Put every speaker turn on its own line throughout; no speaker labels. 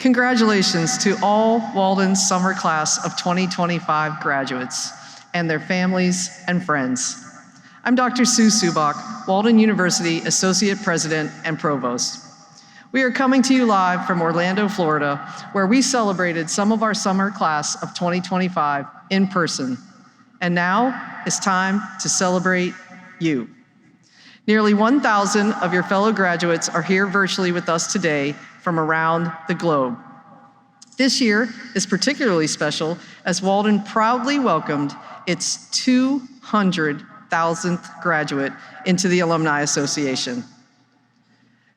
Congratulations to all Walden Summer Class of 2025 graduates and their families and friends. I'm Dr. Susu Bach, Walden University Associate President and Provost. We are coming to you live from Orlando, Florida, where we celebrated some of our summer class of 2025 in person. And now it's time to celebrate you. Nearly 1,000 of your fellow graduates are here virtually with us today from around the globe. This year is particularly special as Walden proudly welcomed its 200,000th graduate into the Alumni Association.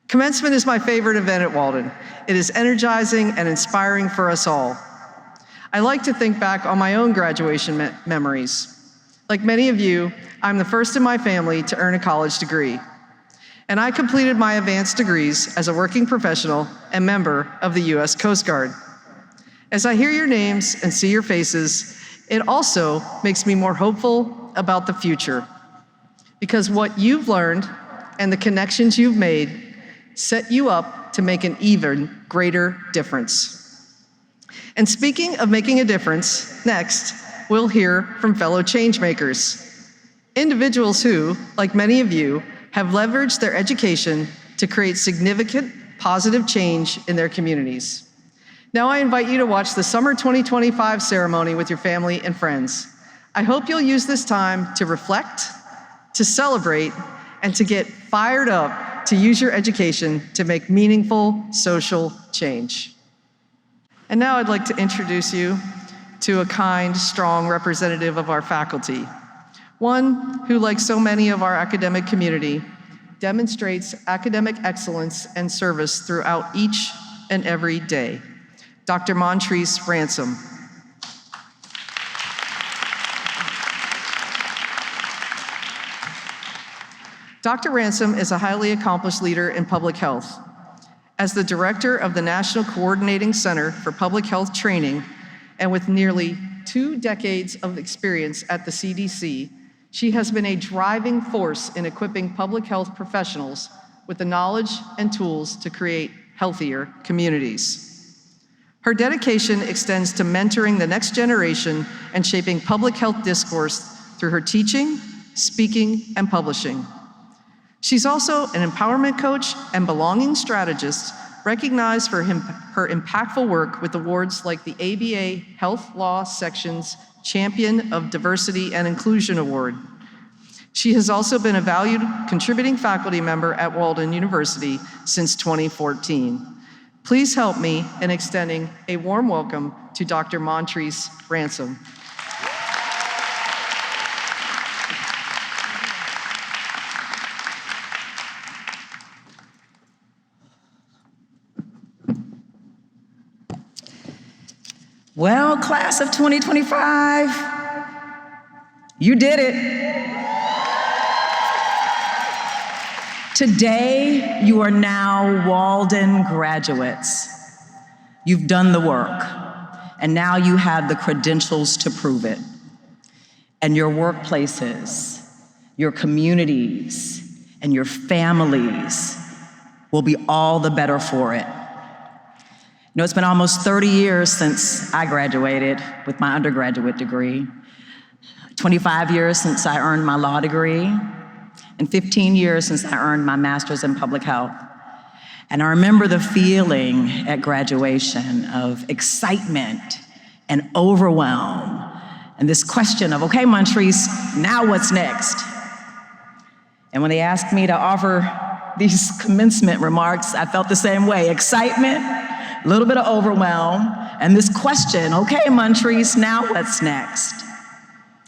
Commencement is my favorite event at Walden. It is energizing and inspiring for us all. I like to think back on my own graduation memories. Like many of you, I'm the first in my family to earn a college degree. And I completed my advanced degrees as a working professional and member of the U.S. Coast Guard. As I hear your names and see your faces, it also makes me more hopeful about the future. Because what you've learned and the connections you've made set you up to make an even greater difference. And speaking of making a difference, next, we'll hear from fellow changemakers. Individuals who, like many of you, have leveraged their education to create significant positive change in their communities. Now I invite you to watch the Summer 2025 ceremony with your family and friends. I hope you'll use this time to reflect, to celebrate, and to get fired up to use your education to make meaningful social change. And now I'd like to introduce you to a kind, strong representative of our faculty. One who, like so many of our academic community, demonstrates academic excellence and service throughout each and every day. Dr. Montrese Ransom. Dr. Ransom is a highly accomplished leader in public health. As the director of the National Coordinating Center for Public Health Training, and with nearly 2 decades of experience at the CDC, she has been a driving force in equipping public health professionals with the knowledge and tools to create healthier communities. Her dedication extends to mentoring the next generation and shaping public health discourse through her teaching, speaking, and publishing. She's also an empowerment coach and belonging strategist, recognized for her impactful work with awards like the ABA Health Law Section's Champion of Diversity and Inclusion Award. She has also been a valued contributing faculty member at Walden University since 2014. Please help me in extending a warm welcome to Dr. Montrese Ransom.
Well, class of 2025, you did it. Today, you are now Walden graduates. You've done the work, and now you have the credentials to prove it. And your workplaces, your communities, and your families will be all the better for it. You know, it's been almost 30 years since I graduated with my undergraduate degree, 25 years since I earned my law degree, and 15 years since I earned my master's in public health. And I remember the feeling at graduation of excitement and overwhelm, and this question of, okay, Montrese, now what's next? And when they asked me to offer these commencement remarks, I felt the same way, excitement, a little bit of overwhelm, and this question, okay, Montrese, now what's next?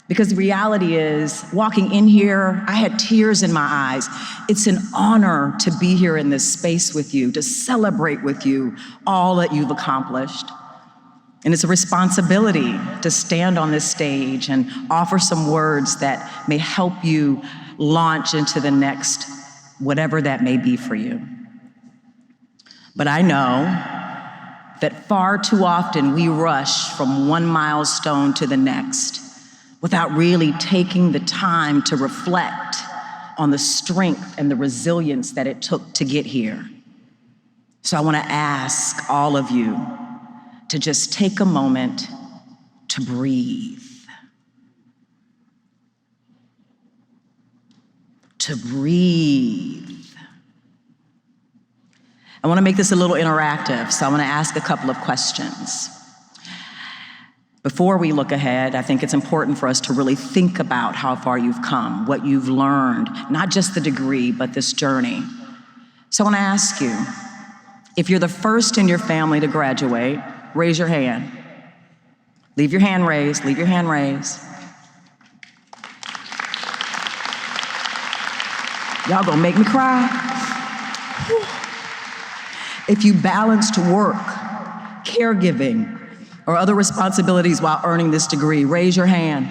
Because the reality is, walking in here, I had tears in my eyes. It's an honor to be here in this space with you, to celebrate with you all that you've accomplished. And it's a responsibility to stand on this stage and offer some words that may help you launch into the next, whatever that may be for you. But I know that far too often we rush from one milestone to the next without really taking the time to reflect on the strength and the resilience that it took to get here. So I want to ask all of you to just take a moment to breathe. To breathe. I want to make this a little interactive, so I want to ask a couple of questions. Before we look ahead, I think it's important for us to really think about how far you've come, what you've learned, not just the degree, but this journey. So I want to ask you, if you're the first in your family to graduate, raise your hand. Leave your hand raised, leave your hand raised. Y'all gonna make me cry. If you balanced work, caregiving, or other responsibilities while earning this degree, raise your hand.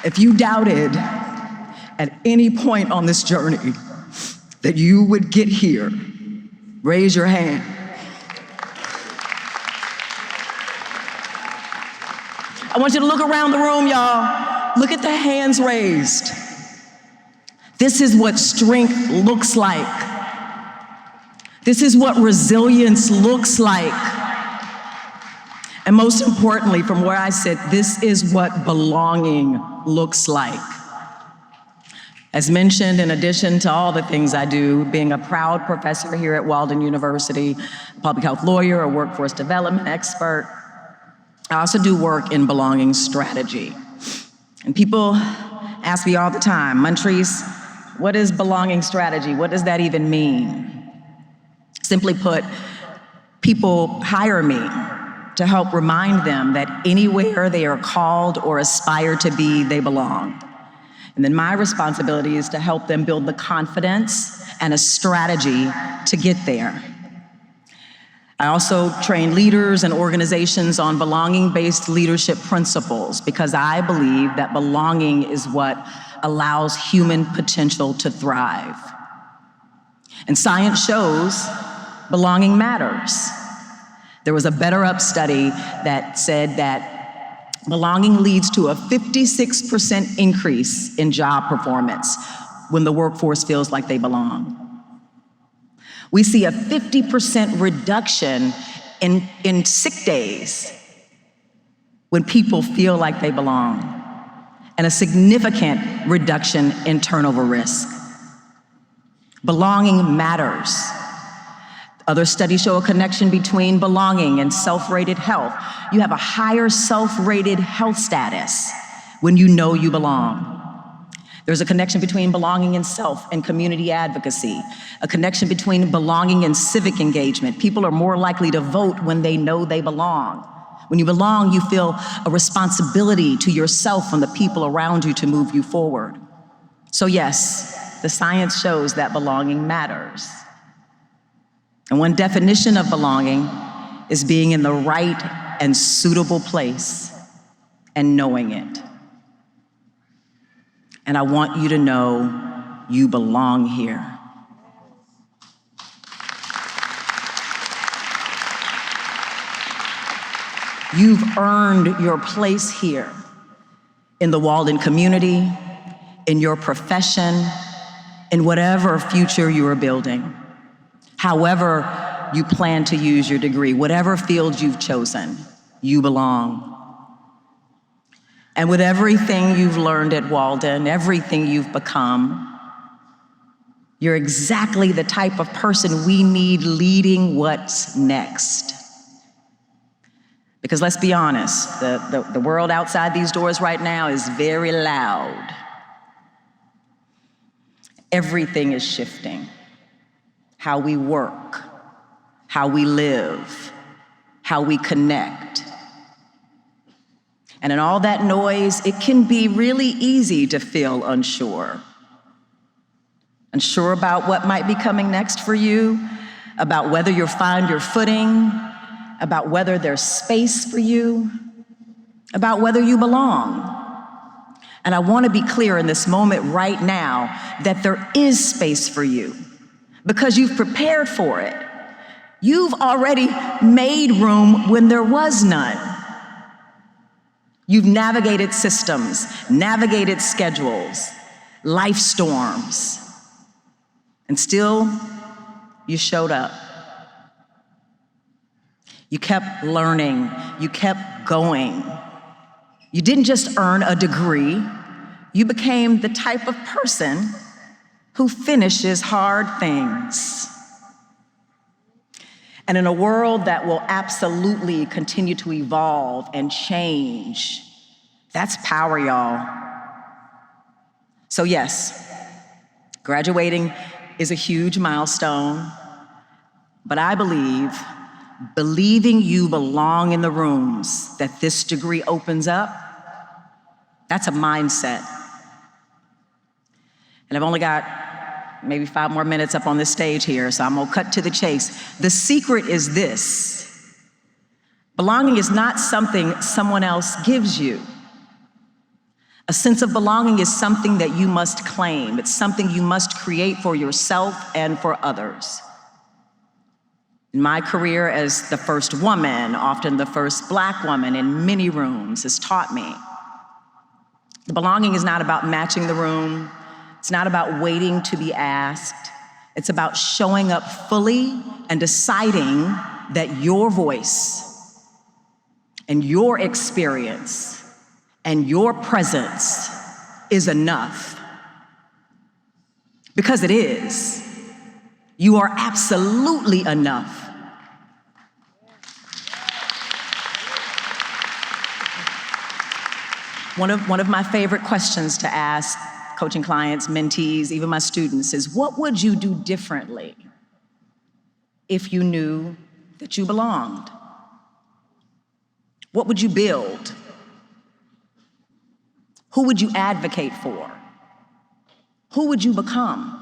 If you doubted at any point on this journey that you would get here, raise your hand. I want you to look around the room, y'all. Look at the hands raised. This is what strength looks like. This is what resilience looks like. And most importantly, from where I sit, this is what belonging looks like. As mentioned, in addition to all the things I do, being a proud professor here at Walden University, public health lawyer, a workforce development expert, I also do work in belonging strategy. And people ask me all the time, Montrese, what is belonging strategy? What does that even mean? Simply put, people hire me to help remind them that anywhere they are called or aspire to be, they belong. And then my responsibility is to help them build the confidence and a strategy to get there. I also train leaders and organizations on belonging-based leadership principles because I believe that belonging is what allows human potential to thrive. And science shows belonging matters. There was a Better Up study that said that belonging leads to a 56% increase in job performance when the workforce feels like they belong. We see a 50% reduction in sick days when people feel like they belong, and a significant reduction in turnover risk. Belonging matters. Other studies show a connection between belonging and self-rated health. You have a higher self-rated health status when you know you belong. There's a connection between belonging and self and community advocacy, a connection between belonging and civic engagement. People are more likely to vote when they know they belong. When you belong, you feel a responsibility to yourself and the people around you to move you forward. So yes, the science shows that belonging matters. And one definition of belonging is being in the right and suitable place and knowing it. And I want you to know you belong here. You've earned your place here in the Walden community, in your profession, in whatever future you are building. However you plan to use your degree, whatever field you've chosen, you belong. And with everything you've learned at Walden, everything you've become, you're exactly the type of person we need leading what's next. Because let's be honest, the world outside these doors right now is very loud. Everything is shifting. How we work, how we live, how we connect. And in all that noise, it can be really easy to feel unsure. Unsure about what might be coming next for you, about whether you'll find your footing, about whether there's space for you, about whether you belong. And I want to be clear in this moment right now that there is space for you because you've prepared for it. You've already made room when there was none. You've navigated systems, navigated schedules, life storms, and still you showed up. You kept learning, you kept going. You didn't just earn a degree, you became the type of person who finishes hard things. And in a world that will absolutely continue to evolve and change, that's power, y'all. So yes, graduating is a huge milestone, but I believing you belong in the rooms that this degree opens up, that's a mindset. And I've only got maybe 5 more minutes up on this stage here, so I'm gonna cut to the chase. The secret is this: belonging is not something someone else gives you. A sense of belonging is something that you must claim. It's something you must create for yourself and for others. In my career as the first woman, often the first Black woman in many rooms, has taught me the belonging is not about matching the room. It's not about waiting to be asked. It's about showing up fully and deciding that your voice and your experience and your presence is enough. Because it is. You are absolutely enough. One of my favorite questions to ask coaching clients, mentees, even my students is, what would you do differently if you knew that you belonged? What would you build? Who would you advocate for? Who would you become?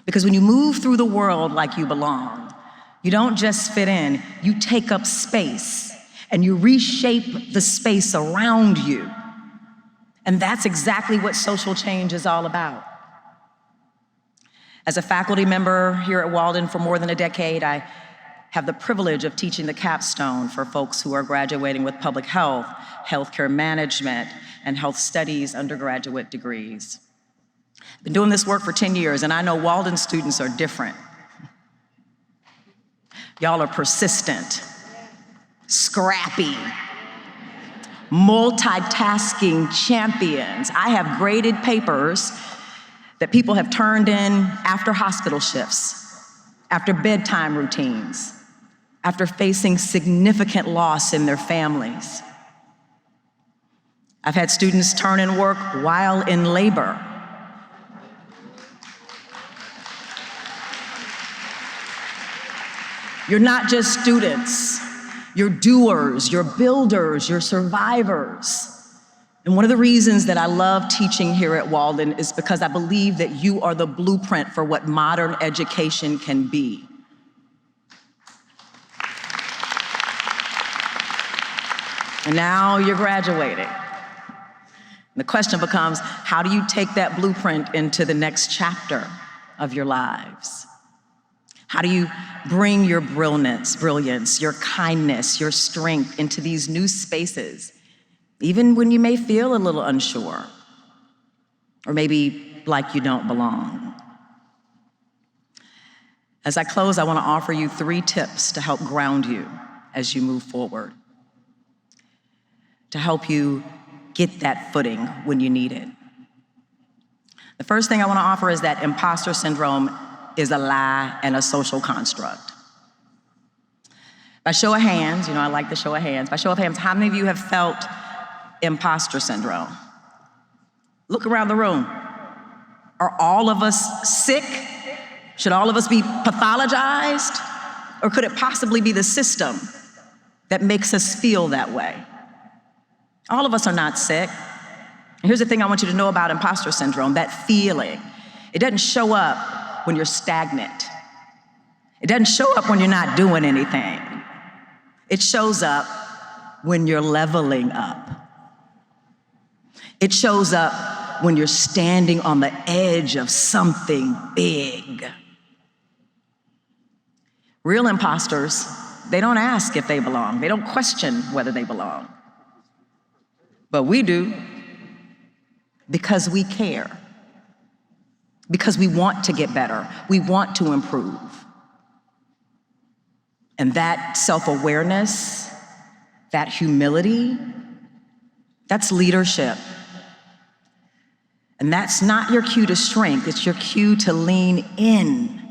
Because when you move through the world like you belong, you don't just fit in, you take up space and you reshape the space around you. And that's exactly what social change is all about. As a faculty member here at Walden for more than a decade, I have the privilege of teaching the capstone for folks who are graduating with public health, healthcare management, and health studies undergraduate degrees. I've been doing this work for 10 years, and I know Walden students are different. Y'all are persistent, scrappy, multitasking champions. I have graded papers that people have turned in after hospital shifts, after bedtime routines, after facing significant loss in their families. I've had students turn in work while in labor. You're not just students. You're doers, you're builders, you're survivors. And one of the reasons that I love teaching here at Walden is because I believe that you are the blueprint for what modern education can be. And now you're graduating. And the question becomes, how do you take that blueprint into the next chapter of your lives? How do you bring your brilliance, your kindness, your strength into these new spaces, even when you may feel a little unsure, or maybe like you don't belong? As I close, I want to offer you 3 tips to help ground you as you move forward, to help you get that footing when you need it. The first thing I want to offer is that imposter syndrome is a lie and a social construct. By show of hands, I like the show of hands. By show of hands, how many of you have felt imposter syndrome? Look around the room. Are all of us sick? Should all of us be pathologized? Or could it possibly be the system that makes us feel that way? All of us are not sick. And here's the thing I want you to know about imposter syndrome, that feeling. It doesn't show up when you're stagnant. It doesn't show up when you're not doing anything. It shows up when you're leveling up. It shows up when you're standing on the edge of something big. Real imposters, they don't ask if they belong. They don't question whether they belong. But we do. because we care, because we want to get better, we want to improve. And that self-awareness, that humility, that's leadership. And that's not your cue to strength, it's your cue to lean in.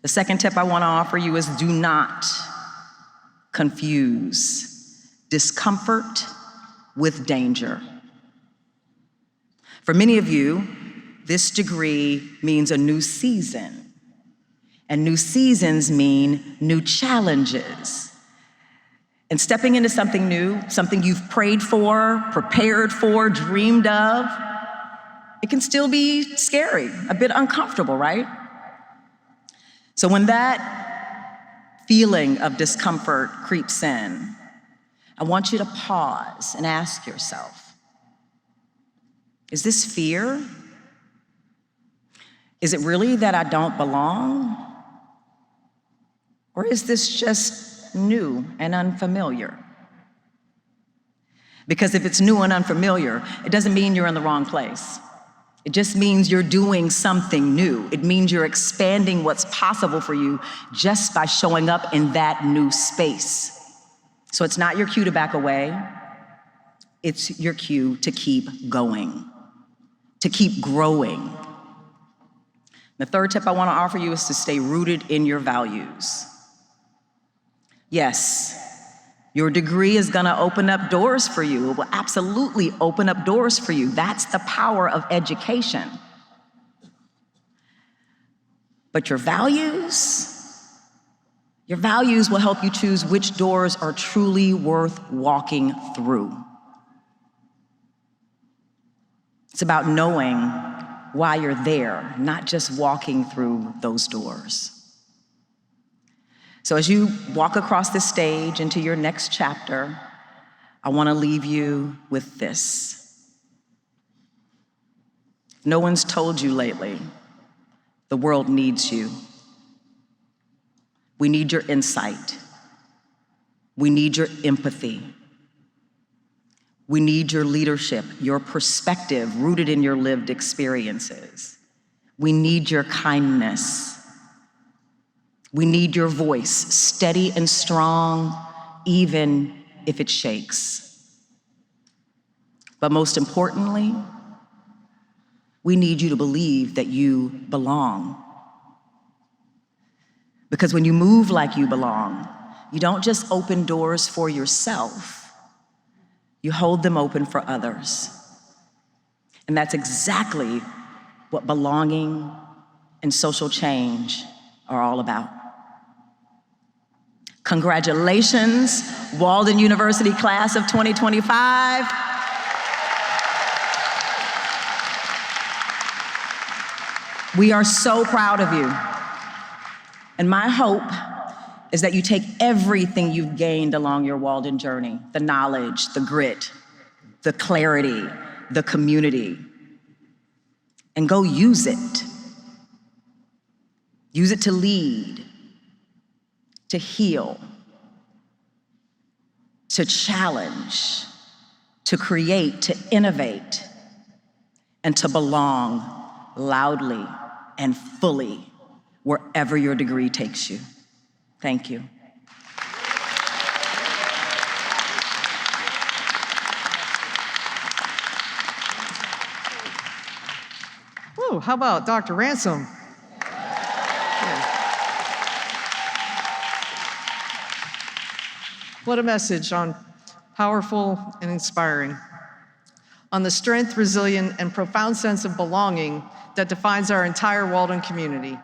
The second tip I want to offer you is do not confuse discomfort with danger. For many of you, this degree means a new season, and new seasons mean new challenges. And stepping into something new, something you've prayed for, prepared for, dreamed of, it can still be scary, a bit uncomfortable, right? So when that feeling of discomfort creeps in, I want you to pause and ask yourself, is this fear? Is it really that I don't belong? Or is this just new and unfamiliar? Because if it's new and unfamiliar, it doesn't mean you're in the wrong place. It just means you're doing something new. It means you're expanding what's possible for you just by showing up in that new space. So it's not your cue to back away. It's your cue to keep going, to keep growing. The third tip I want to offer you is to stay rooted in your values. Yes, your degree is going to open up doors for you. It will absolutely open up doors for you. That's the power of education. But your values will help you choose which doors are truly worth walking through. It's about knowing why you're there, not just walking through those doors. So as you walk across this stage into your next chapter, I want to leave you with this. No one's told you lately, the world needs you. We need your insight. We need your empathy. We need your leadership, your perspective rooted in your lived experiences. We need your kindness. We need your voice, steady and strong, even if it shakes. But most importantly, we need you to believe that you belong. Because when you move like you belong, you don't just open doors for yourself, you hold them open for others. And that's exactly what belonging and social change are all about. Congratulations, Walden University class of 2025. We are so proud of you. And my hope is that you take everything you've gained along your Walden journey, the knowledge, the grit, the clarity, the community, and go use it. Use it to lead, to heal, to challenge, to create, to innovate, and to belong loudly and fully wherever your degree takes you. Thank you.
Whoa, how about Dr. Ransom? What a message on powerful and inspiring, on the strength, resilience, and profound sense of belonging that defines our entire Walden community.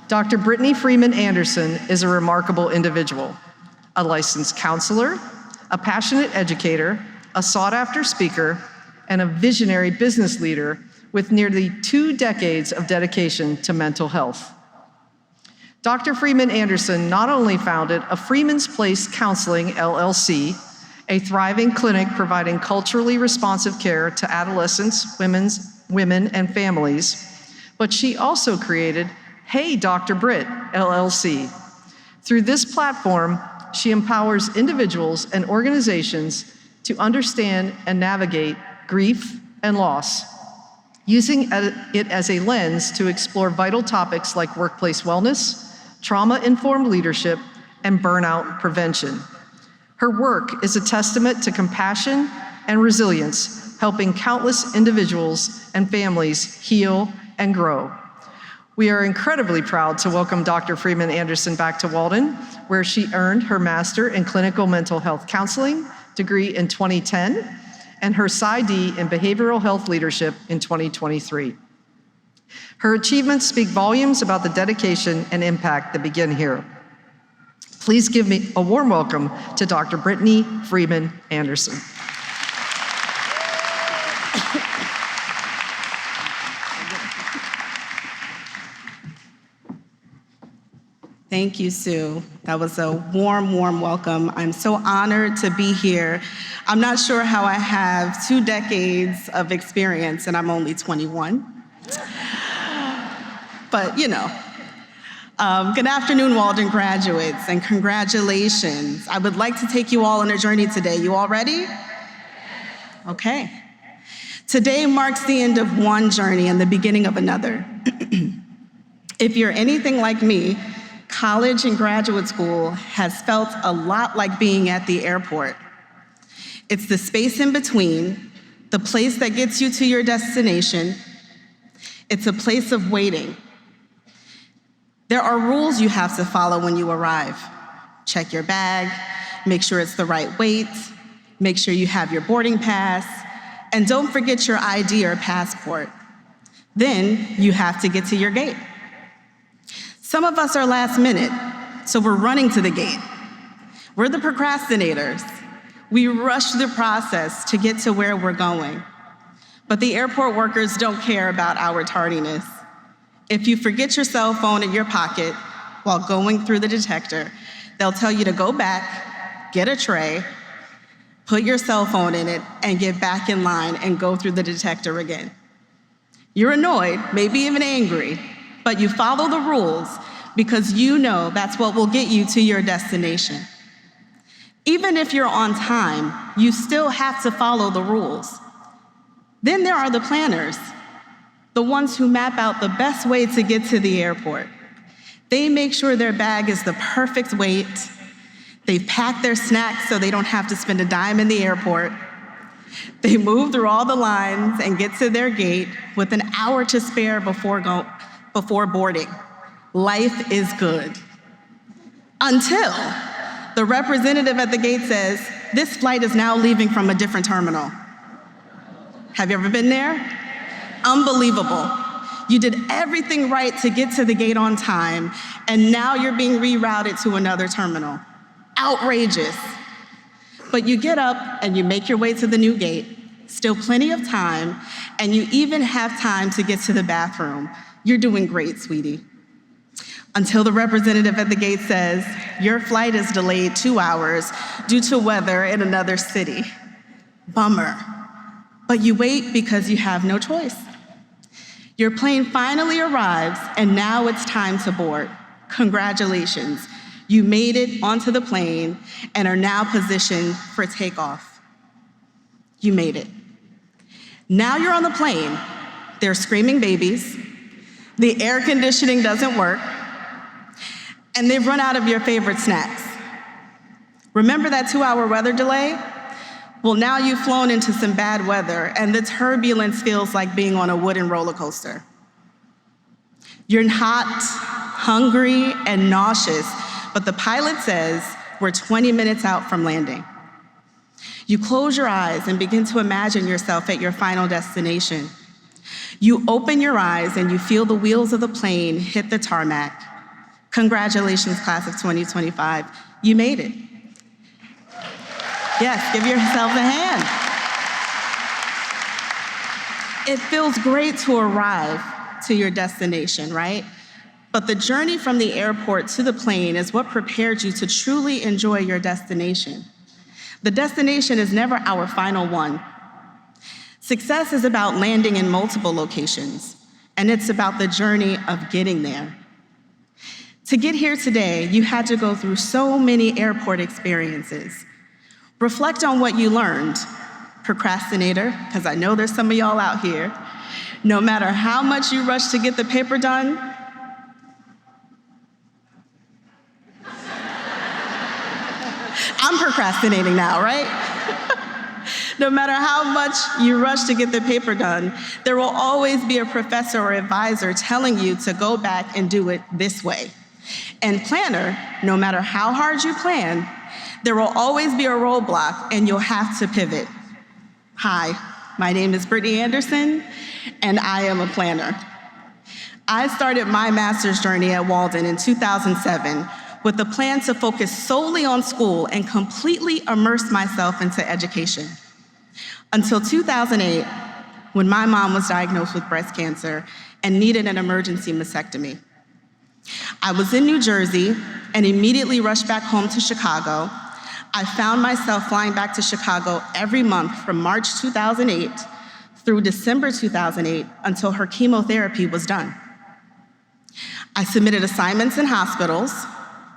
Dr. Brittany Freeman Anderson is a remarkable individual, a licensed counselor, a passionate educator, a sought-after speaker, and a visionary business leader with nearly 2 decades of dedication to mental health. Dr. Freeman Anderson not only founded a Freeman's Place Counseling, LLC, a thriving clinic providing culturally responsive care to adolescents, women, and families, but she also created Hey Dr. Britt, LLC. Through this platform, she empowers individuals and organizations to understand and navigate grief and loss, using it as a lens to explore vital topics like workplace wellness, trauma-informed leadership, and burnout prevention. Her work is a testament to compassion and resilience, helping countless individuals and families heal and grow. We are incredibly proud to welcome Dr. Freeman Anderson back to Walden, where she earned her Master in Clinical Mental Health Counseling degree in 2010 and her PsyD in Behavioral Health Leadership in 2023. Her achievements speak volumes about the dedication and impact that begin here. Please give me a warm welcome to Dr. Brittany Freeman Anderson.
Thank you, Sue. That was a warm, warm welcome. I'm so honored to be here. I'm not sure how I have 2 decades of experience and I'm only 21. But you know. Good afternoon, Walden graduates, and congratulations. I would like to take you all on a journey today. You all ready? Okay. Today marks the end of one journey and the beginning of another. If you're anything like me, college and graduate school has felt a lot like being at the airport. It's the space in between, the place that gets you to your destination. It's a place of waiting. There are rules you have to follow when you arrive. Check your bag, make sure it's the right weight, make sure you have your boarding pass, and don't forget your ID or passport. Then you have to get to your gate. Some of us are last minute, so we're running to the gate. We're the procrastinators. We rush the process to get to where we're going. But the airport workers don't care about our tardiness. If you forget your cell phone in your pocket while going through the detector, they'll tell you to go back, get a tray, put your cell phone in it, and get back in line and go through the detector again. You're annoyed, maybe even angry, but you follow the rules because you know that's what will get you to your destination. Even if you're on time, you still have to follow the rules. Then there are the planners, the ones who map out the best way to get to the airport. They make sure their bag is the perfect weight. They've packed their snacks so they don't have to spend a dime in the airport. They move through all the lines and get to their gate with an hour to spare before boarding. Life is good. Until the representative at the gate says, "This flight is now leaving from a different terminal." Have you ever been there? Unbelievable. You did everything right to get to the gate on time, and now you're being rerouted to another terminal. Outrageous. But you get up and you make your way to the new gate, still plenty of time, and you even have time to get to the bathroom. You're doing great, sweetie. Until the representative at the gate says, "Your flight is delayed 2 hours due to weather in another city." Bummer. But you wait because you have no choice. Your plane finally arrives, and now it's time to board. Congratulations. You made it onto the plane and are now positioned for takeoff. You made it. Now you're on the plane. There are screaming babies. The air conditioning doesn't work. And they've run out of your favorite snacks. Remember that 2-hour weather delay? Well, now you've flown into some bad weather, and the turbulence feels like being on a wooden roller coaster. You're hot, hungry, and nauseous, but the pilot says we're 20 minutes out from landing. You close your eyes and begin to imagine yourself at your final destination. You open your eyes and you feel the wheels of the plane hit the tarmac. Congratulations, class of 2025. You made it. Yes, give yourself a hand. It feels great to arrive to your destination, right? But the journey from the airport to the plane is what prepared you to truly enjoy your destination. The destination is never our final one. Success is about landing in multiple locations, and it's about the journey of getting there. To get here today, you had to go through so many airport experiences. Reflect on what you learned. Procrastinator, because I know there's some of y'all out here. No matter how much you rush to get the paper done, I'm procrastinating now, right? No matter how much you rush to get the paper done, there will always be a professor or advisor telling you to go back and do it this way. And planner, no matter how hard you plan, there will always be a roadblock and you'll have to pivot. Hi, my name is Brittany Anderson, and I am a planner. I started my master's journey at Walden in 2007 with the plan to focus solely on school and completely immerse myself into education. Until 2008, when my mom was diagnosed with breast cancer and needed an emergency mastectomy. I was in New Jersey and immediately rushed back home to Chicago. I found myself flying back to Chicago every month from March 2008 through December 2008 until her chemotherapy was done. I submitted assignments in hospitals,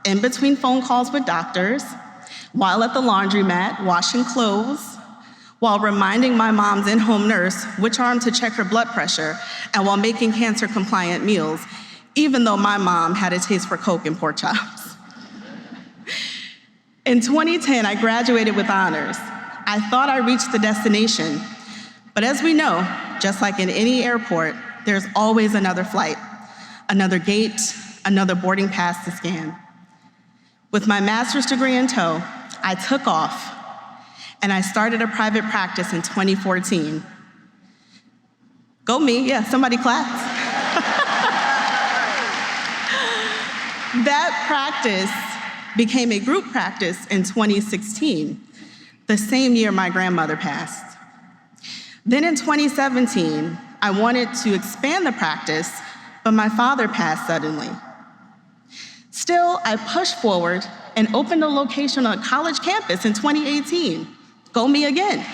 in between phone calls with doctors, while at the laundromat washing clothes, while reminding my mom's in-home nurse which arm to check her blood pressure, and while making cancer-compliant meals, even though my mom had a taste for Coke and pork chops. In 2010, I graduated with honors. I thought I reached the destination, but as we know, just like in any airport, there's always another flight, another gate, another boarding pass to scan. With my master's degree in tow, I took off, and I started a private practice in 2014. Go me, yeah, somebody clapped. That practice became a group practice in 2016, the same year my grandmother passed. Then in 2017, I wanted to expand the practice, but my father passed suddenly. Still, I pushed forward and opened a location on a college campus in 2018. Go me again.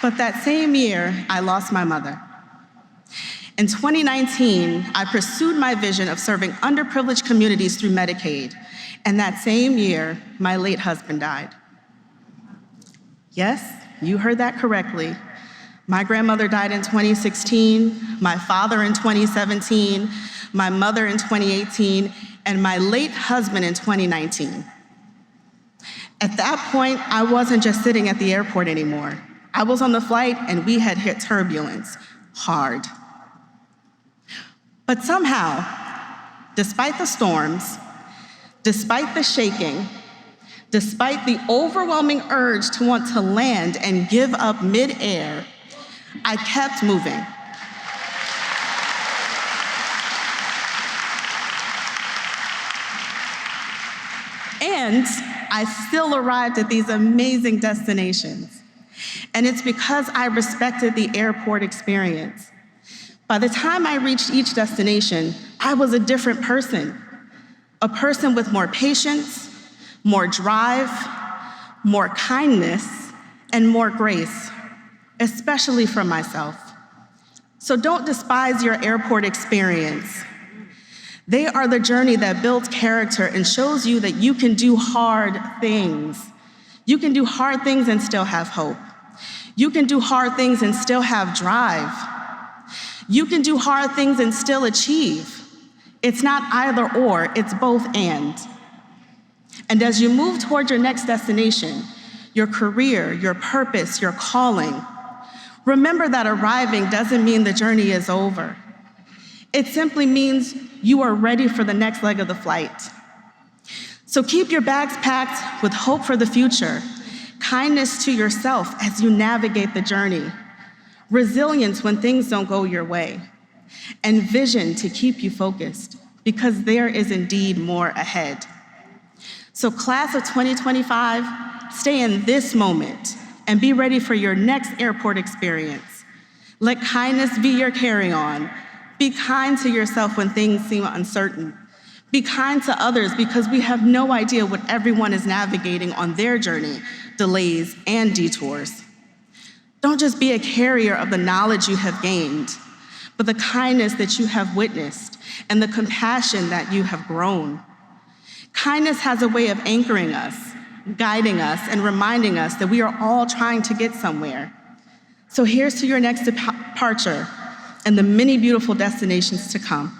But that same year, I lost my mother. In 2019, I pursued my vision of serving underprivileged communities through Medicaid. And that same year, my late husband died. Yes, you heard that correctly. My grandmother died in 2016, my father in 2017, my mother in 2018, and my late husband in 2019. At that point, I wasn't just sitting at the airport anymore. I was on the flight and we had hit turbulence hard. But somehow, despite the storms, despite the shaking, despite the overwhelming urge to want to land and give up midair, I kept moving. And I still arrived at these amazing destinations. And it's because I respected the airport experience. By the time I reached each destination, I was a different person. A person with more patience, more drive, more kindness, and more grace, especially from myself. So don't despise your airport experience. They are the journey that builds character and shows you that you can do hard things. You can do hard things and still have hope. You can do hard things and still have drive. You can do hard things and still achieve. It's not either or, it's both and. And as you move toward your next destination, your career, your purpose, your calling, remember that arriving doesn't mean the journey is over. It simply means you are ready for the next leg of the flight. So keep your bags packed with hope for the future, kindness to yourself as you navigate the journey, resilience when things don't go your way, and vision to keep you focused, because there is indeed more ahead. So class of 2025, stay in this moment and be ready for your next airport experience. Let kindness be your carry-on. Be kind to yourself when things seem uncertain. Be kind to others because we have no idea what everyone is navigating on their journey, delays and detours. Don't just be a carrier of the knowledge you have gained, but the kindness that you have witnessed and the compassion that you have grown. Kindness has a way of anchoring us, guiding us, and reminding us that we are all trying to get somewhere. So here's to your next departure and the many beautiful destinations to come.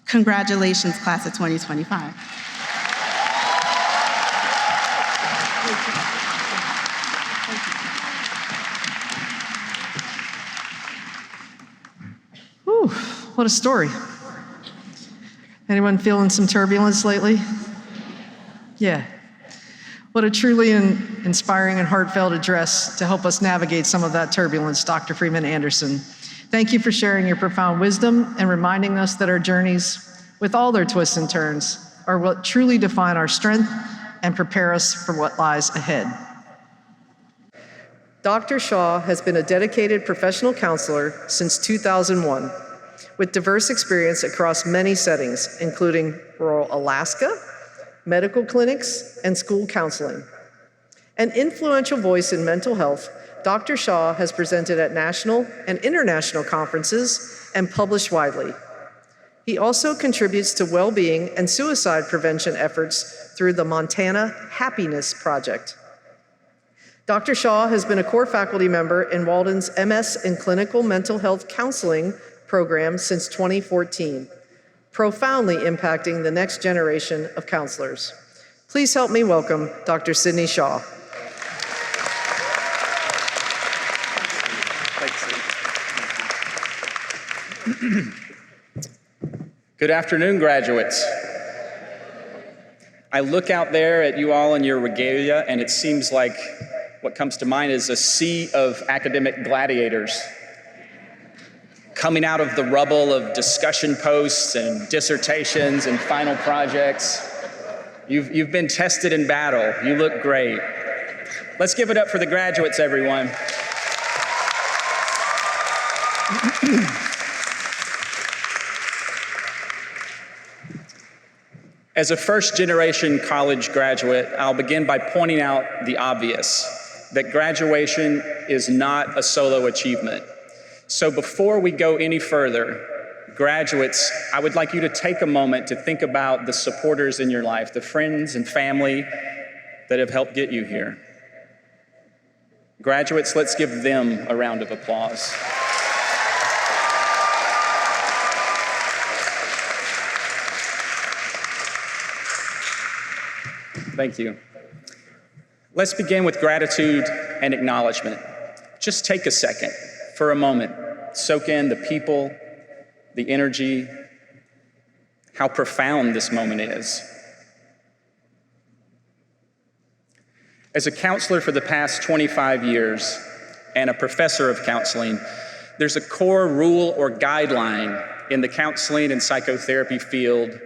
Congratulations, class of 2025.
Whew, what a story. Anyone feeling some turbulence lately? Yeah. What a truly inspiring and heartfelt address to help us navigate some of that turbulence, Dr. Freeman Anderson. Thank you for sharing your profound wisdom and reminding us that our journeys, with all their twists and turns, are what truly define our strength and prepare us for what lies ahead. Dr. Shaw has been a dedicated professional counselor since 2001, with diverse experience across many settings, including rural Alaska, medical clinics, and school counseling. An influential voice in mental health, Dr. Shaw has presented at national and international conferences and published widely. He also contributes to well-being and suicide prevention efforts through the Montana Happiness Project. Dr. Shaw has been a core faculty member in Walden's MS in Clinical Mental Health Counseling program since 2014, profoundly impacting the next generation of counselors. Please help me welcome Dr. Sydney Shaw.
Good afternoon, graduates. I look out there at you all in your regalia, and it seems like what comes to mind is a sea of academic gladiators coming out of the rubble of discussion posts and dissertations and final projects. You've been tested in battle. You look great. Let's give it up for the graduates, everyone. As a first-generation college graduate, I'll begin by pointing out the obvious, that graduation is not a solo achievement. So before we go any further, graduates, I would like you to take a moment to think about the supporters in your life, the friends and family that have helped get you here. Graduates, let's give them a round of applause. Thank you. Let's begin with gratitude and acknowledgement. Just take a second, for a moment, soak in the people, the energy, how profound this moment is. As a counselor for the past 25 years and a professor of counseling, there's a core rule or guideline in the counseling and psychotherapy field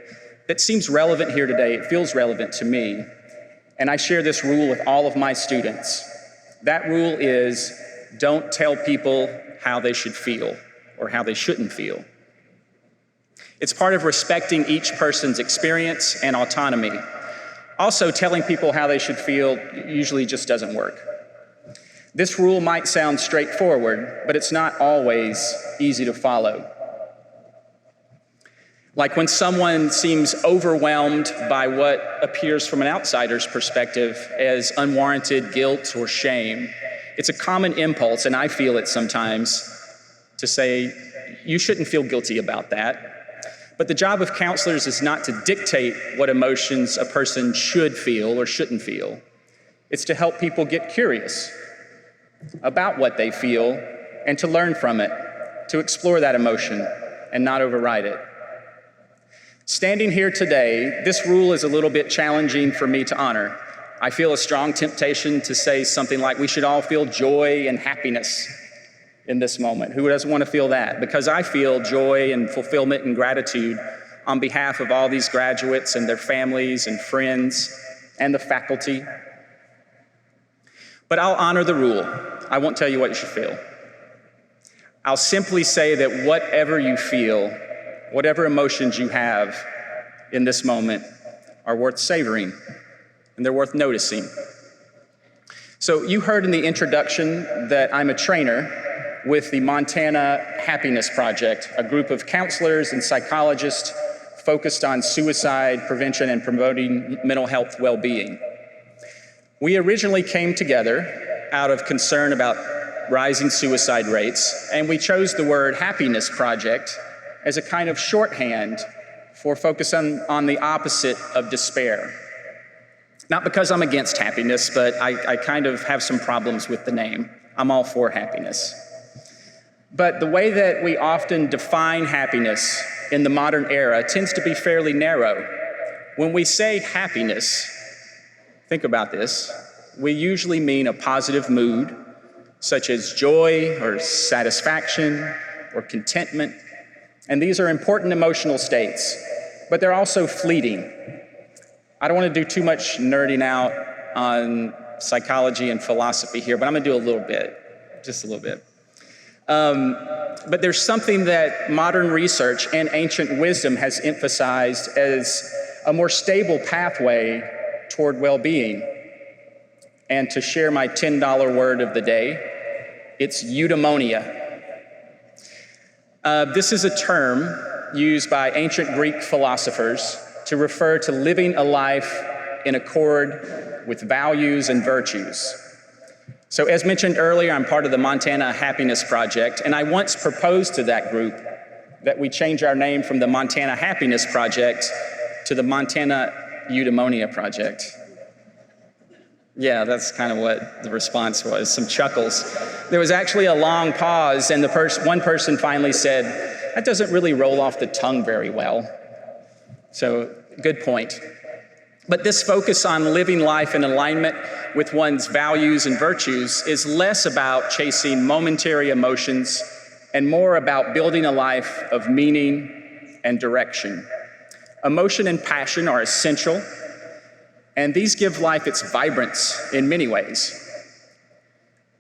that seems relevant here today. It feels relevant to me. And I share this rule with all of my students. That rule is, don't tell people how they should feel or how they shouldn't feel. It's part of respecting each person's experience and autonomy. Also, telling people how they should feel usually just doesn't work. This rule might sound straightforward, but it's not always easy to follow. Like when someone seems overwhelmed by what appears from an outsider's perspective as unwarranted guilt or shame, it's a common impulse, and I feel it sometimes, to say, you shouldn't feel guilty about that. But the job of counselors is not to dictate what emotions a person should feel or shouldn't feel. It's to help people get curious about what they feel and to learn from it, to explore that emotion and not override it. Standing here today, this rule is a little bit challenging for me to honor. I feel a strong temptation to say something like, we should all feel joy and happiness in this moment. Who doesn't want to feel that? Because I feel joy and fulfillment and gratitude on behalf of all these graduates and their families and friends and the faculty. But I'll honor the rule. I won't tell you what you should feel. I'll simply say that whatever you feel, whatever emotions you have in this moment are worth savoring, and they're worth noticing. So you heard in the introduction that I'm a trainer with the Montana Happiness Project, a group of counselors and psychologists focused on suicide prevention and promoting mental health well-being. We originally came together out of concern about rising suicide rates, and we chose the word Happiness Project as a kind of shorthand for focusing on the opposite of despair. Not because I'm against happiness, but I kind of have some problems with the name. I'm all for happiness. But the way that we often define happiness in the modern era tends to be fairly narrow. When we say happiness, think about this, we usually mean a positive mood, such as joy or satisfaction or contentment. And these are important emotional states, but they're also fleeting. I don't want to do too much nerding out on psychology and philosophy here, but I'm gonna do a little bit, just a little bit. But there's something that modern research and ancient wisdom has emphasized as a more stable pathway toward well-being. And to share my $10 word of the day, it's eudaimonia. This is a term used by ancient Greek philosophers to refer to living a life in accord with values and virtues. So as mentioned earlier, I'm part of the Montana Happiness Project, and I once proposed to that group that we change our name from the Montana Happiness Project to the Montana Eudaimonia Project. Yeah, that's kind of what the response was, some chuckles. There was actually a long pause, and one person finally said, "That doesn't really roll off the tongue very well." So, good point. But this focus on living life in alignment with one's values and virtues is less about chasing momentary emotions and more about building a life of meaning and direction. Emotion and passion are essential, and these give life its vibrance in many ways.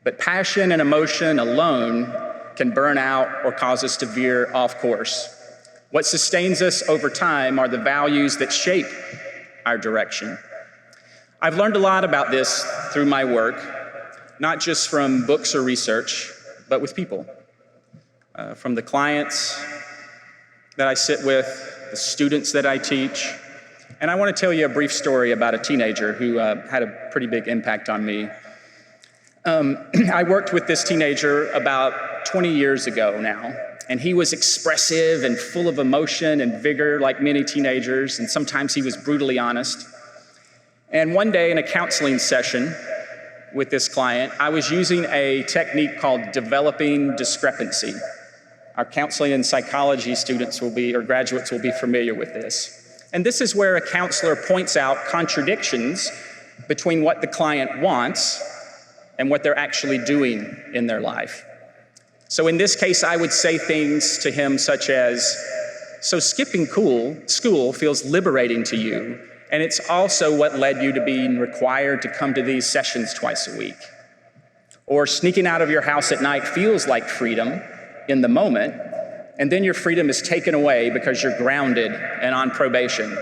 But passion and emotion alone can burn out or cause us to veer off course. What sustains us over time are the values that shape our direction. I've learned a lot about this through my work, not just from books or research, but with people. From the clients that I sit with, the students that I teach. And I want to tell you a brief story about a teenager who had a pretty big impact on me. I worked with this teenager about 20 years ago now, and he was expressive and full of emotion and vigor like many teenagers, and sometimes he was brutally honest. And one day in a counseling session with this client, I was using a technique called developing discrepancy. Our counseling and psychology students or graduates will be familiar with this. And this is where a counselor points out contradictions between what the client wants and what they're actually doing in their life. So in this case, I would say things to him such as, "So skipping school feels liberating to you, and it's also what led you to being required to come to these sessions twice a week. Or sneaking out of your house at night feels like freedom in the moment, and then your freedom is taken away because you're grounded and on probation."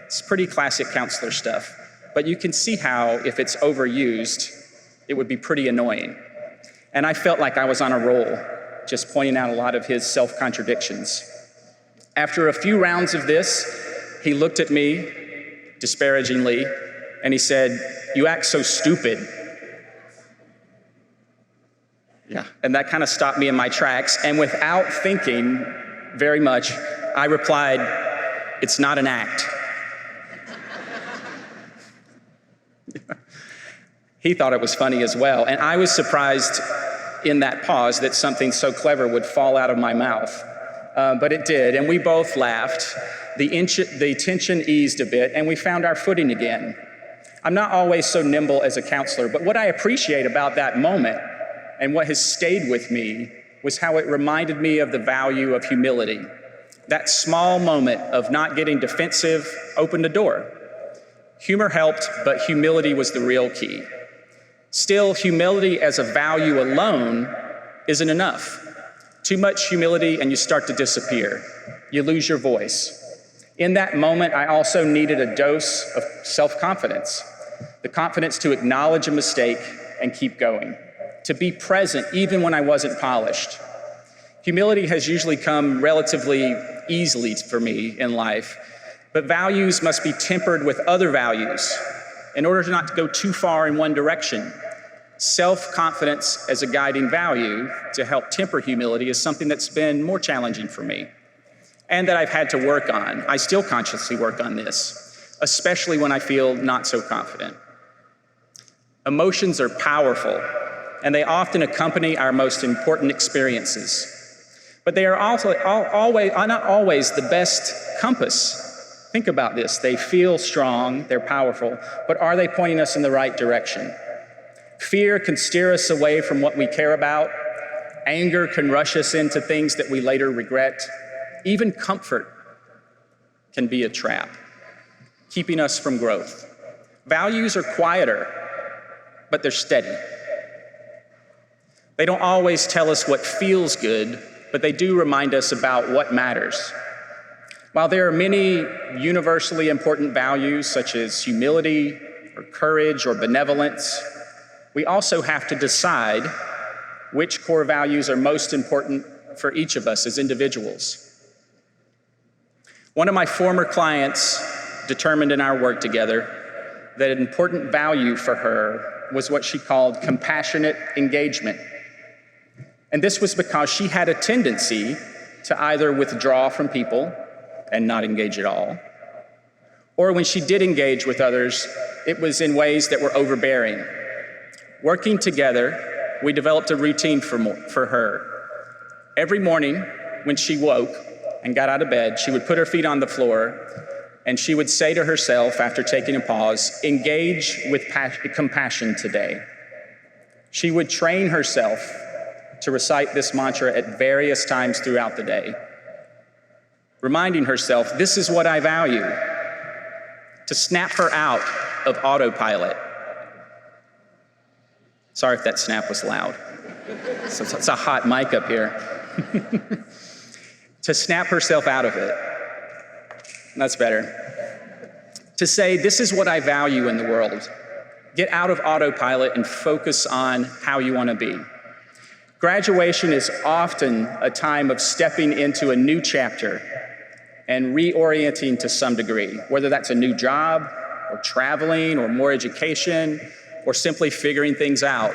It's pretty classic counselor stuff, but you can see how, if it's overused, it would be pretty annoying. And I felt like I was on a roll, just pointing out a lot of his self-contradictions. After a few rounds of this, he looked at me disparagingly, and he said, "You act so stupid." Yeah, and that kind of stopped me in my tracks, and without thinking very much, I replied, "It's not an act." He thought it was funny as well, and I was surprised in that pause that something so clever would fall out of my mouth. But it did, and we both laughed. The tension eased a bit, and we found our footing again. I'm not always so nimble as a counselor, but what I appreciate about that moment and what has stayed with me was how it reminded me of the value of humility. That small moment of not getting defensive opened a door. Humor helped, but humility was the real key. Still, humility as a value alone isn't enough. Too much humility and you start to disappear. You lose your voice. In that moment, I also needed a dose of self-confidence, the confidence to acknowledge a mistake and keep going, to be present even when I wasn't polished. Humility has usually come relatively easily for me in life, but values must be tempered with other values in order not to go too far in one direction. Self-confidence as a guiding value to help temper humility is something that's been more challenging for me and that I've had to work on. I still consciously work on this, especially when I feel not so confident. Emotions are powerful, and they often accompany our most important experiences. But they are also not always the best compass. Think about this. They feel strong, they're powerful, but are they pointing us in the right direction? Fear can steer us away from what we care about. Anger can rush us into things that we later regret. Even comfort can be a trap, keeping us from growth. Values are quieter, but they're steady. They don't always tell us what feels good, but they do remind us about what matters. While there are many universally important values, such as humility, or courage, or benevolence, we also have to decide which core values are most important for each of us as individuals. One of my former clients determined in our work together that an important value for her was what she called compassionate engagement. And this was because she had a tendency to either withdraw from people and not engage at all, or when she did engage with others, it was in ways that were overbearing. Working together, we developed a routine for her. Every morning when she woke and got out of bed, she would put her feet on the floor and she would say to herself after taking a pause, engage with compassion today. She would train herself to recite this mantra at various times throughout the day, reminding herself, this is what I value, to snap her out of autopilot. Sorry if that snap was loud. It's a hot mic up here. To snap herself out of it. That's better. To say, this is what I value in the world. Get out of autopilot and focus on how you want to be. Graduation is often a time of stepping into a new chapter and reorienting to some degree, whether that's a new job or traveling or more education or simply figuring things out.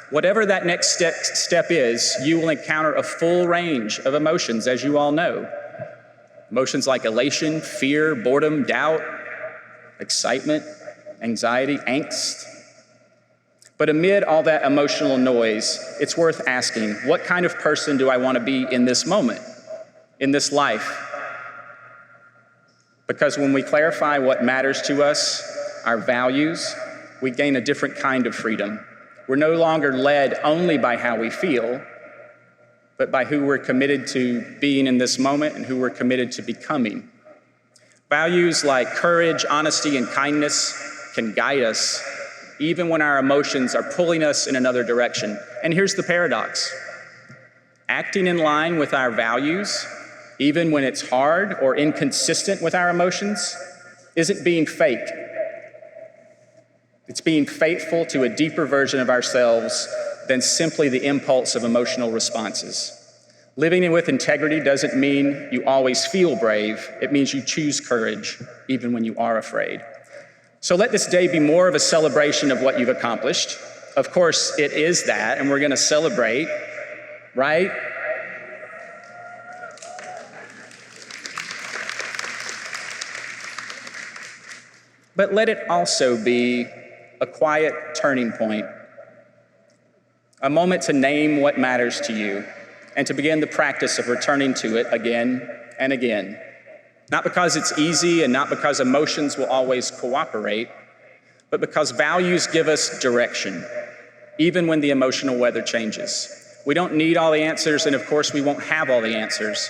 Whatever that next step is, you will encounter a full range of emotions, as you all know. Emotions like elation, fear, boredom, doubt, excitement, anxiety, angst. But amid all that emotional noise, it's worth asking, what kind of person do I want to be in this moment, in this life? Because when we clarify what matters to us, our values, we gain a different kind of freedom. We're no longer led only by how we feel, but by who we're committed to being in this moment and who we're committed to becoming. Values like courage, honesty, and kindness can guide us even when our emotions are pulling us in another direction. And here's the paradox. Acting in line with our values, even when it's hard or inconsistent with our emotions, isn't being fake. It's being faithful to a deeper version of ourselves than simply the impulse of emotional responses. Living with integrity doesn't mean you always feel brave. It means you choose courage, even when you are afraid. So let this day be more of a celebration of what you've accomplished. Of course, it is that, and we're going to celebrate, right? But let it also be a quiet turning point, a moment to name what matters to you and to begin the practice of returning to it again and again. Not because it's easy and not because emotions will always cooperate, but because values give us direction, even when the emotional weather changes. We don't need all the answers, and of course we won't have all the answers,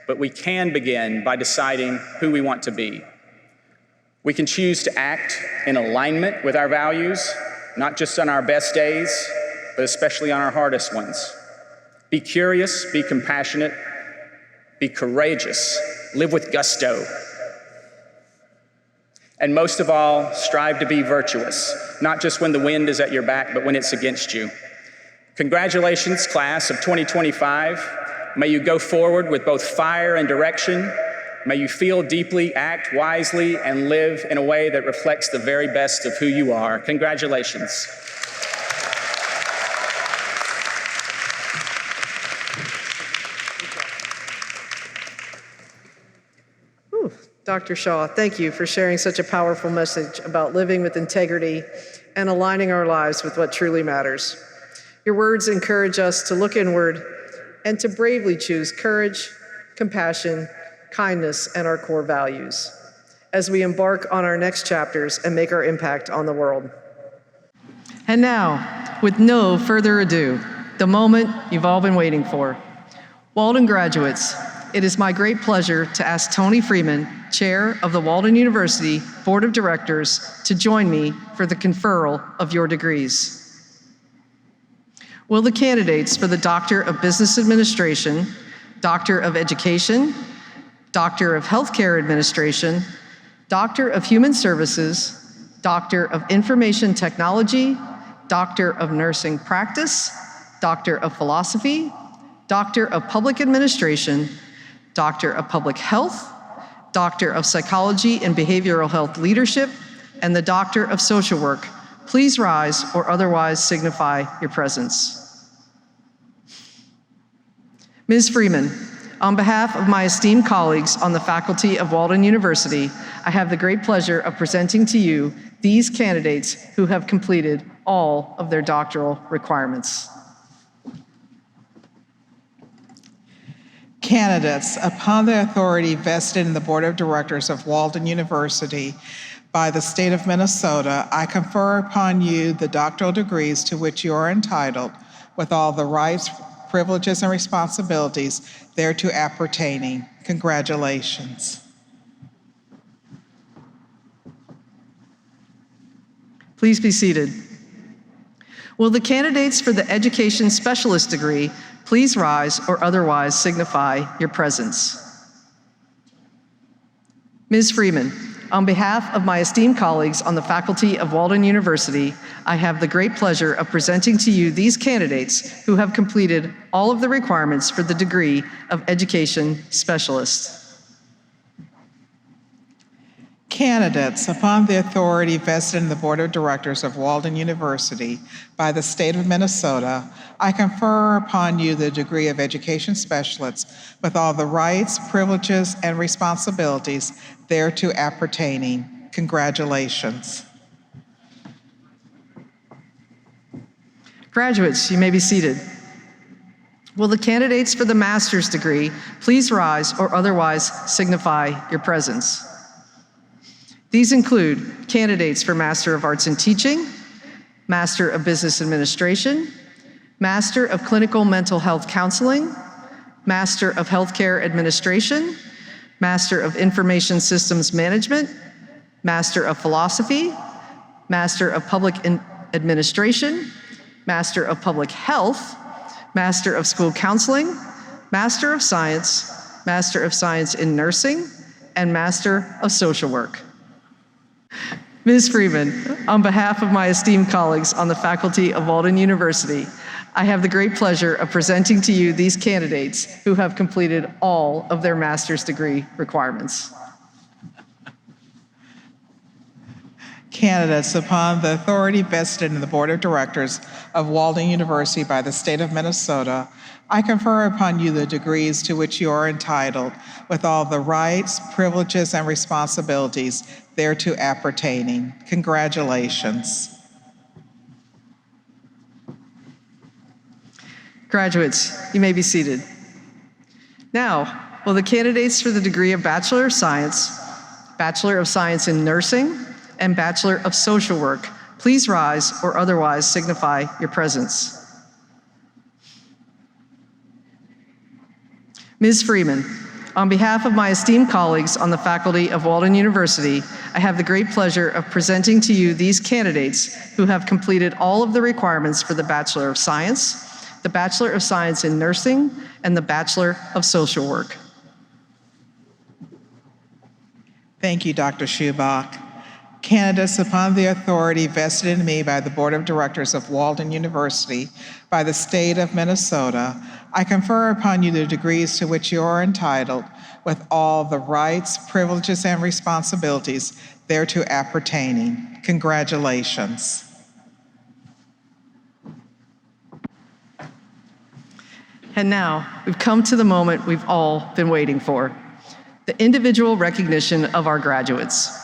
but we can begin by deciding who we want to be. We can choose to act in alignment with our values, not just on our best days, but especially on our hardest ones. Be curious, be compassionate, be courageous, live with gusto. And most of all, strive to be virtuous, not just when the wind is at your back, but when it's against you. Congratulations, class of 2025. May you go forward with both fire and direction. May you feel deeply, act wisely, and live in a way that reflects the very best of who you are. Congratulations.
Dr. Shaw, thank you for sharing such a powerful message about living with integrity and aligning our lives with what truly matters. Your words encourage us to look inward and to bravely choose courage, compassion, kindness, and our core values as we embark on our next chapters and make our impact on the world. And now, with no further ado, the moment you've all been waiting for. Walden graduates, it is my great pleasure to ask Tony Freeman, Chair of the Walden University Board of Directors, to join me for the conferral of your degrees. Will the candidates for the Doctor of Business Administration, Doctor of Education, Doctor of Healthcare Administration, Doctor of Human Services, Doctor of Information Technology, Doctor of Nursing Practice, Doctor of Philosophy, Doctor of Public Administration, Doctor of Public Health, Doctor of Psychology and Behavioral Health Leadership, and the Doctor of Social Work, please rise or otherwise signify your presence. Ms. Freeman, on behalf of my esteemed colleagues on the faculty of Walden University, I have the great pleasure of presenting to you these candidates who have completed all of their doctoral requirements.
Candidates, upon the authority vested in the Board of Directors of Walden University by the state of Minnesota, I confer upon you the doctoral degrees to which you are entitled, with all the rights, privileges, and responsibilities thereto appertaining. Congratulations.
Please be seated. Will the candidates for the Education Specialist degree please rise or otherwise signify your presence. Ms. Freeman, on behalf of my esteemed colleagues on the faculty of Walden University, I have the great pleasure of presenting to you these candidates who have completed all of the requirements for the degree of Education Specialist.
Candidates, upon the authority vested in the Board of Directors of Walden University by the state of Minnesota, I confer upon you the degree of Education Specialist with all the rights, privileges, and responsibilities thereto appertaining. Congratulations.
Graduates, you may be seated. Will the candidates for the master's degree please rise or otherwise signify your presence? These include candidates for Master of Arts in Teaching, Master of Business Administration, Master of Clinical Mental Health Counseling, Master of Healthcare Administration, Master of Information Systems Management, Master of Philosophy, Master of Public Administration, Master of Public Health, Master of School Counseling, Master of Science in Nursing, and Master of Social Work. Ms. Freeman, on behalf of my esteemed colleagues on the faculty of Walden University, I have the great pleasure of presenting to you these candidates who have completed all of their master's degree requirements.
Candidates, upon the authority vested in the Board of Directors of Walden University by the state of Minnesota, I confer upon you the degrees to which you are entitled, with all the rights, privileges, and responsibilities thereto appertaining. Congratulations.
Graduates, you may be seated. Now, will the candidates for the degree of Bachelor of Science in Nursing, and Bachelor of Social Work please rise or otherwise signify your presence? Ms. Freeman, on behalf of my esteemed colleagues on the faculty of Walden University, I have the great pleasure of presenting to you these candidates who have completed all of the requirements for the Bachelor of Science, the Bachelor of Science in Nursing, and the Bachelor of Social Work.
Thank you, Dr. Susu Bach. Candidates, upon the authority vested in me by the Board of Directors of Walden University by the state of Minnesota, I confer upon you the degrees to which you are entitled with all the rights, privileges, and responsibilities thereto appertaining. Congratulations.
And now, we've come to the moment we've all been waiting for, the individual recognition of our graduates.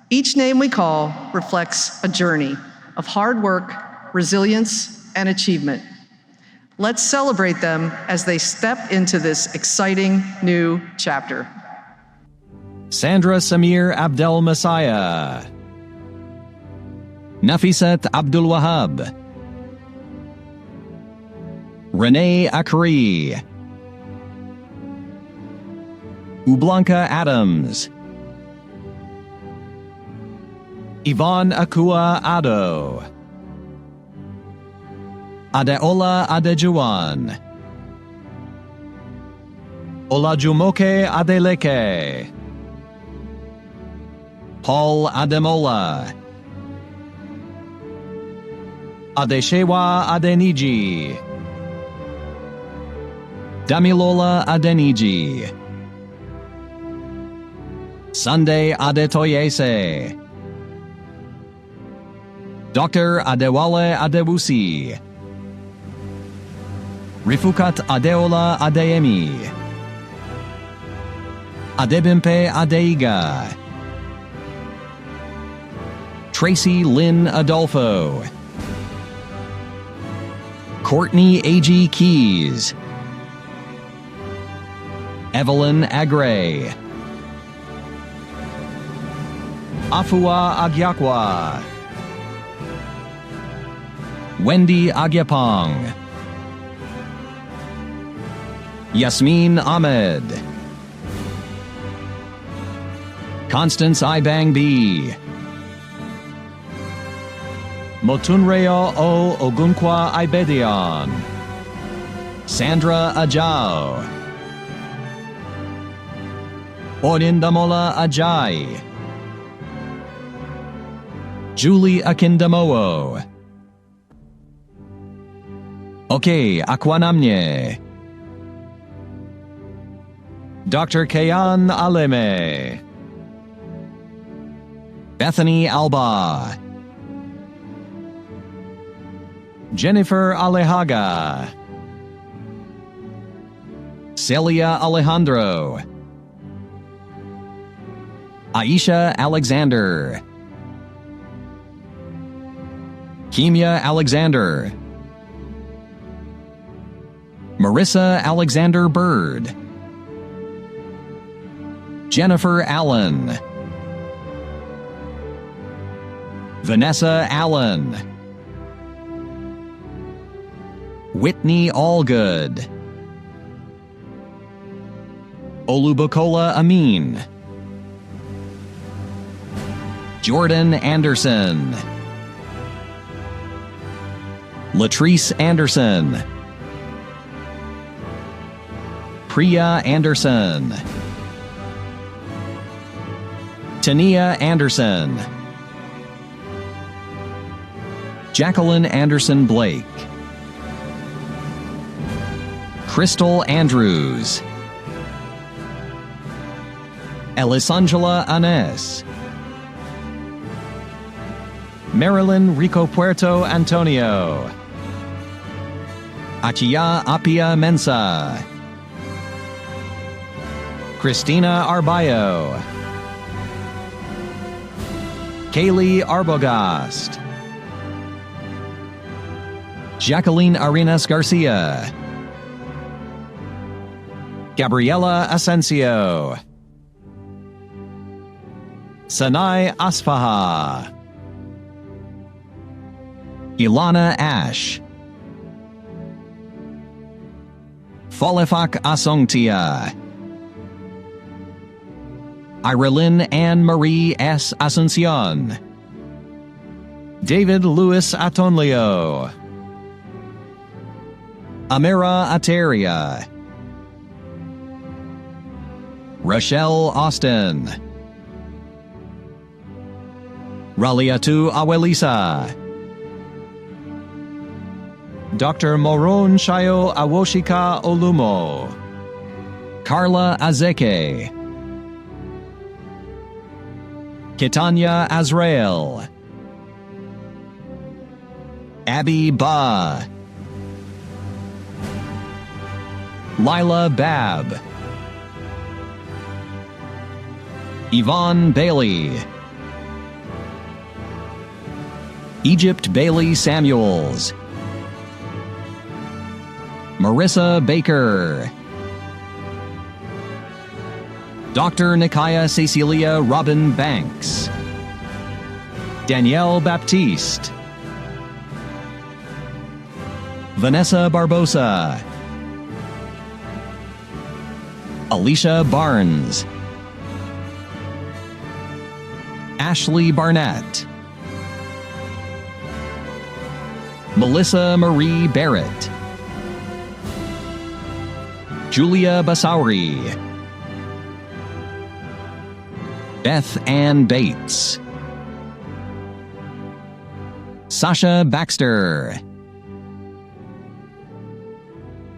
Each name we call reflects a journey of hard work, resilience, and achievement. Let's celebrate them as they step into this exciting new chapter.
Sandra Samir Abdel Messiah, Nafisat Abdul Wahab, Renee Akri, Ublanka Adams, Yvonne Akua Ado, Adeola Adejuan, Olajumoke Adeleke, Paul Ademola, Adeshewa Adeniji, Damilola Adeniji, Sunday Adetoyese, Dr. Adewale Adewusi, Rifukat Adeola Adeyemi, Adebimpe Adeiga, Tracy Lynn Adolfo, Courtney A.G. Keys, Evelyn Agray, Afua Agyakwa, Wendy Agyapong, Yasmin Ahmed, Constance Ibang B, Motunreo O Ogunkwa Ibedion, Sandra Ajao, Orindamola Ajay, Julie Akindamowo, Oke Akwanamye, Dr. Kayan Aleme, Bethany Alba, Jennifer Alejaga, Celia Alejandro, Aisha Alexander, Kimia Alexander, Marissa Alexander Bird, Jennifer Allen, Vanessa Allen, Whitney Allgood, Olubukola Amin, Jordan Anderson, Latrice Anderson, Priya Anderson, Tania Anderson, Jacqueline Anderson Blake, Crystal Andrews, Elisangela Anes, Marilyn Rico Puerto Antonio, Achia Apia Mensa, Christina Arbayo, Kaylee Arbogast, Jacqueline Arenas Garcia, Gabriela Asensio, Sanai Asfaha, Ilana Ash, Folefak Asongtia, Irelyn Anne-Marie S. Asuncion, David Louis Atonlio, Amira Ateria, Rochelle Austin, Raliatu Awelisa, Dr. Moron Shayo Awoshika Olumo, Carla Azeke, Kitanya Azrael, Abby Ba, Lila Babb, Yvonne Bailey, Egypt Bailey Samuels, Marissa Baker, Dr. Nikaya Cecilia Robin Banks, Danielle Baptiste, Vanessa Barbosa, Alicia Barnes, Ashley Barnett, Melissa Marie Barrett, Julia Basauri, Beth Ann Bates, Sasha Baxter,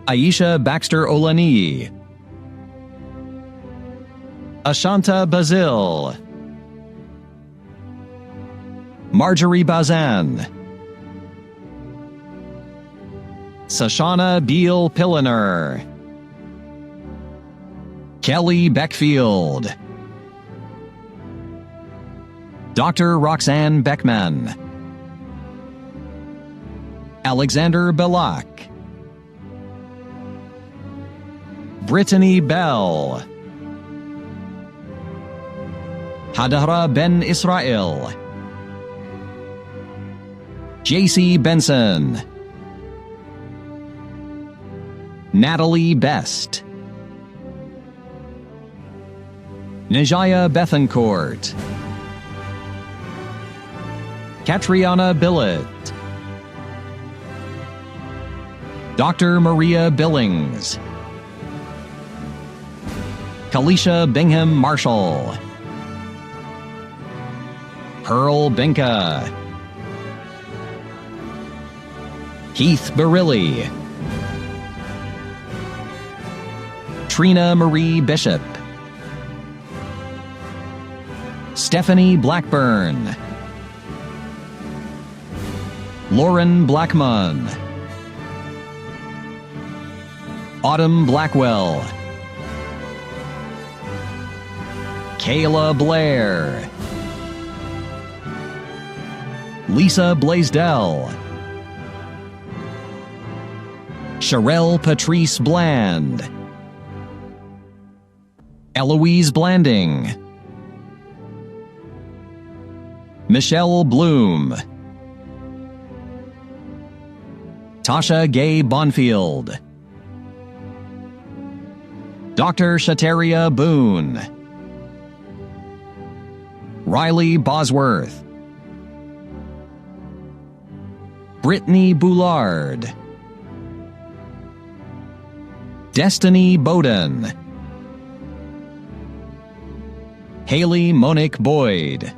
Aisha Baxter Olani, Ashanta Bazil, Marjorie Bazan, Sashana Beal Pilliner, Kelly Beckfield, Dr. Roxanne Beckman, Alexander Belak, Brittany Bell, Hadara Ben Israel, JC Benson, Natalie Best, Najaya Bethencourt, Katriana Billett, Dr. Maria Billings, Kalisha Bingham Marshall, Pearl Binka, Keith Barilli, Trina Marie Bishop, Stephanie Blackburn, Lauren Blackmun, Autumn Blackwell, Kayla Blair, Lisa Blaisdell, Sherelle Patrice Bland, Eloise Blanding, Michelle Bloom, Tasha Gay Bonfield, Dr. Shateria Boone, Riley Bosworth, Brittany Boulard, Destiny Bowden, Haley Monique Boyd,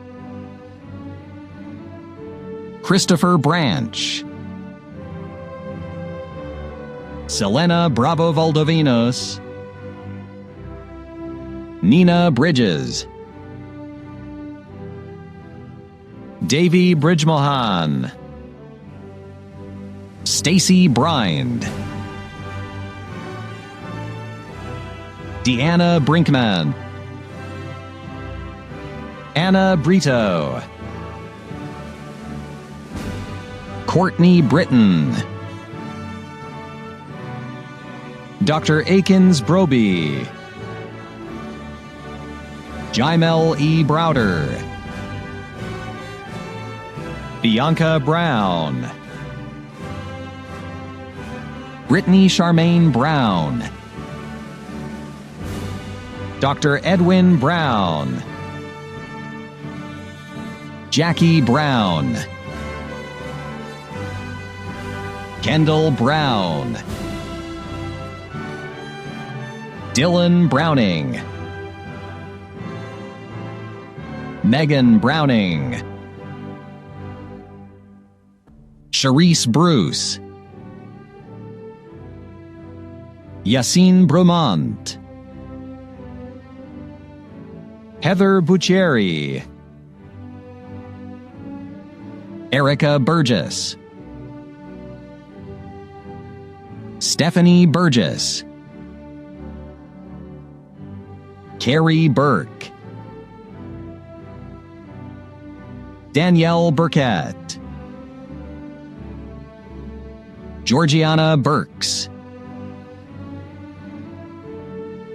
Christopher Branch, Selena Bravo Valdovinos, Nina Bridges, Davy Bridgemohan, Stacy Brynd, Deanna Brinkman, Anna Brito, Courtney Britton, Dr. Akins Broby, Jaimel E. Browder, Bianca Brown, Brittany Charmaine Brown, Dr. Edwin Brown, Jackie Brown, Kendall Brown, Dylan Browning, Megan Browning, Charisse Bruce, Yassine Brumont, Heather Buccieri, Erica Burgess, Stephanie Burgess, Carrie Burke, Danielle Burkett, Georgiana Burks,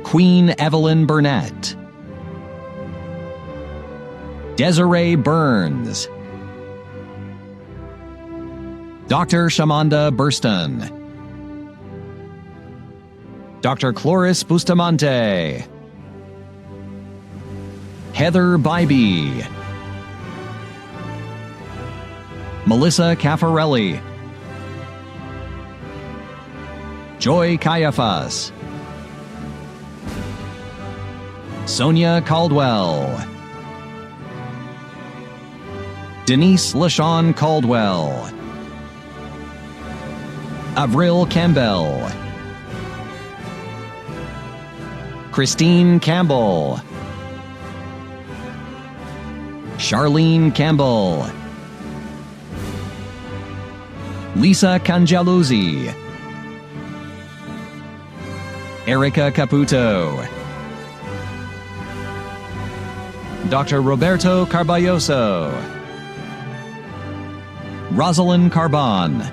Queen Evelyn Burnett, Desiree Burns, Dr. Shamanda Burston, Dr. Cloris Bustamante, Heather Bybee, Melissa Caffarelli, Joy Caiaphas, Sonia Caldwell, Denise LaShawn Caldwell, Avril Campbell, Christine Campbell, Charlene Campbell, Lisa Cangialuzzi, Erica Caputo, Dr. Roberto Carballoso, Rosalind Carbon,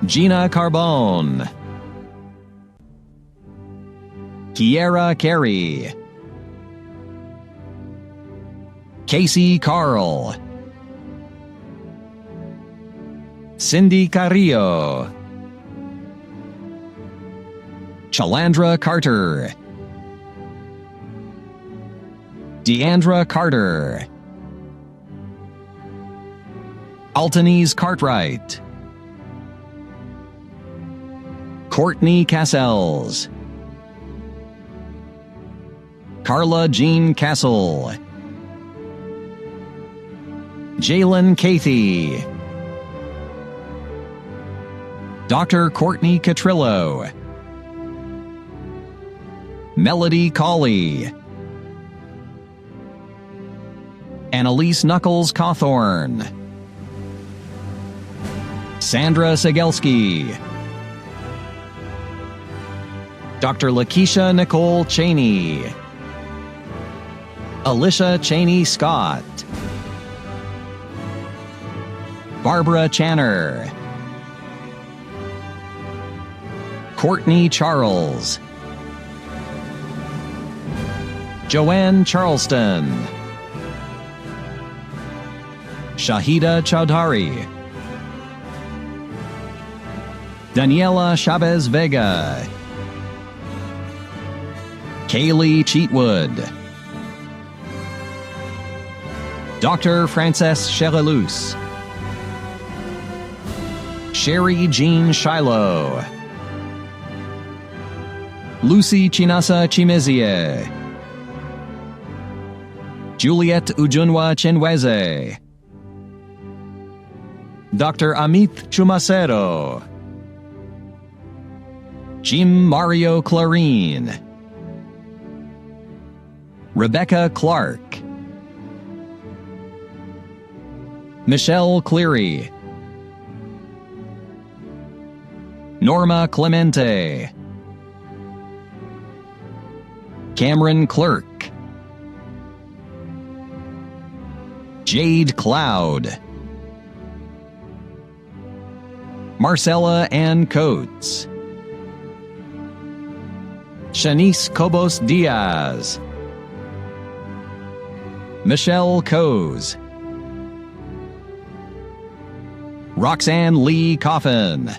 Gina Carbone, Kiera Carey, Casey Carl, Cindy Carrillo, Chalandra Carter, Deandra Carter, Altanese Cartwright, Courtney Cassels, Carla Jean Castle, Jalen Cathy, Dr. Courtney Catrillo, Melody Cawley, Annalise Knuckles Cawthorn, Sandra Segelski, Dr. Lakeisha Nicole Cheney, Alicia Cheney Scott, Barbara Channer, Courtney Charles, Joanne Charleston, Shahida Chowdhury, Daniela Chavez Vega, Kaylee Cheatwood, Dr. Frances Cherelus, Sherry Jean Shiloh, Lucy Chinasa Chimezie, Juliet Ujunwa Chenweze, Dr. Amit Chumacero, Jim Mario Clarine, Rebecca Clark, Michelle Cleary, Norma Clemente, Cameron Clerk, Jade Cloud, Marcella Ann Coates, Shanice Cobos Diaz, Michelle Coes, Roxanne Lee Coffin,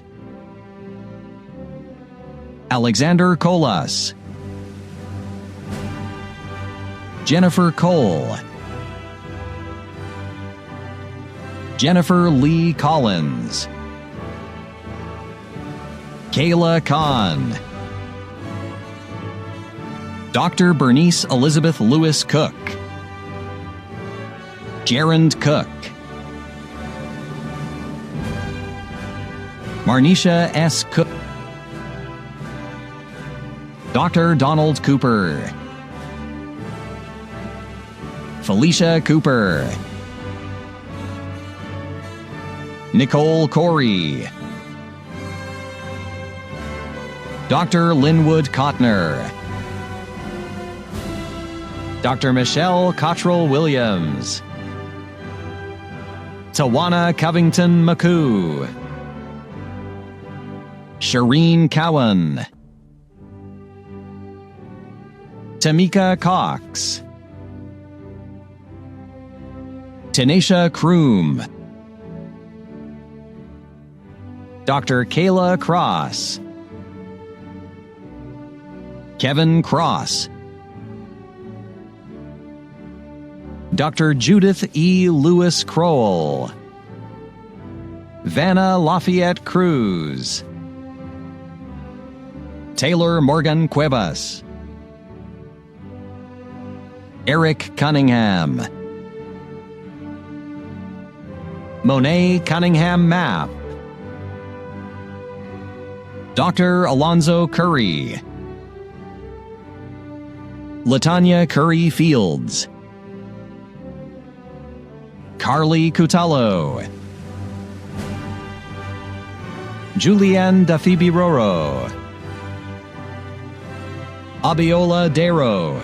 Alexander Colas, Jennifer Cole, Jennifer Lee Collins, Kayla Kahn, Dr. Bernice Elizabeth Lewis Cook, Gerald Cook, Marnisha S. Cook, Dr. Donald Cooper, Felicia Cooper, Nicole Corey, Dr. Linwood Cotner, Dr. Michelle Cottrell-Williams, Tawana Covington McCoo, Shireen Cowan, Tamika Cox, Tanisha Kroom, Dr. Kayla Cross, Kevin Cross, Dr. Judith E. Lewis Crowell, Vanna Lafayette Cruz, Taylor Morgan Cuevas, Eric Cunningham, Monet Cunningham Mapp, Dr. Alonzo Curry, Latanya Curry Fields, Carly Cutallo, Julianne Dafibiroro, Abiola Darrow,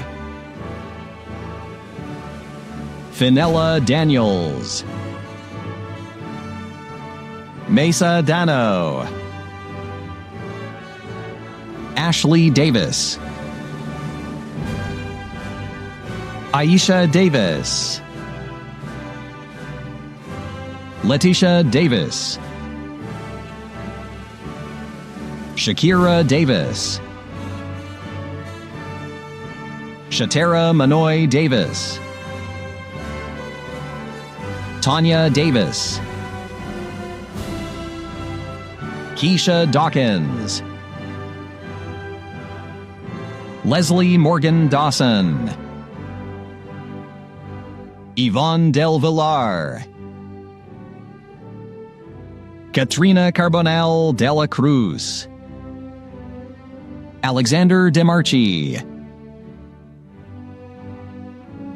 Finella Daniels, Mesa Dano, Ashley Davis, Aisha Davis, Letitia Davis, Shakira Davis, Shatera Manoy Davis, Tanya Davis, Keisha Dawkins, Leslie Morgan Dawson, Yvonne Del Villar, Katrina Carbonell Dela Cruz, Alexander DeMarchi,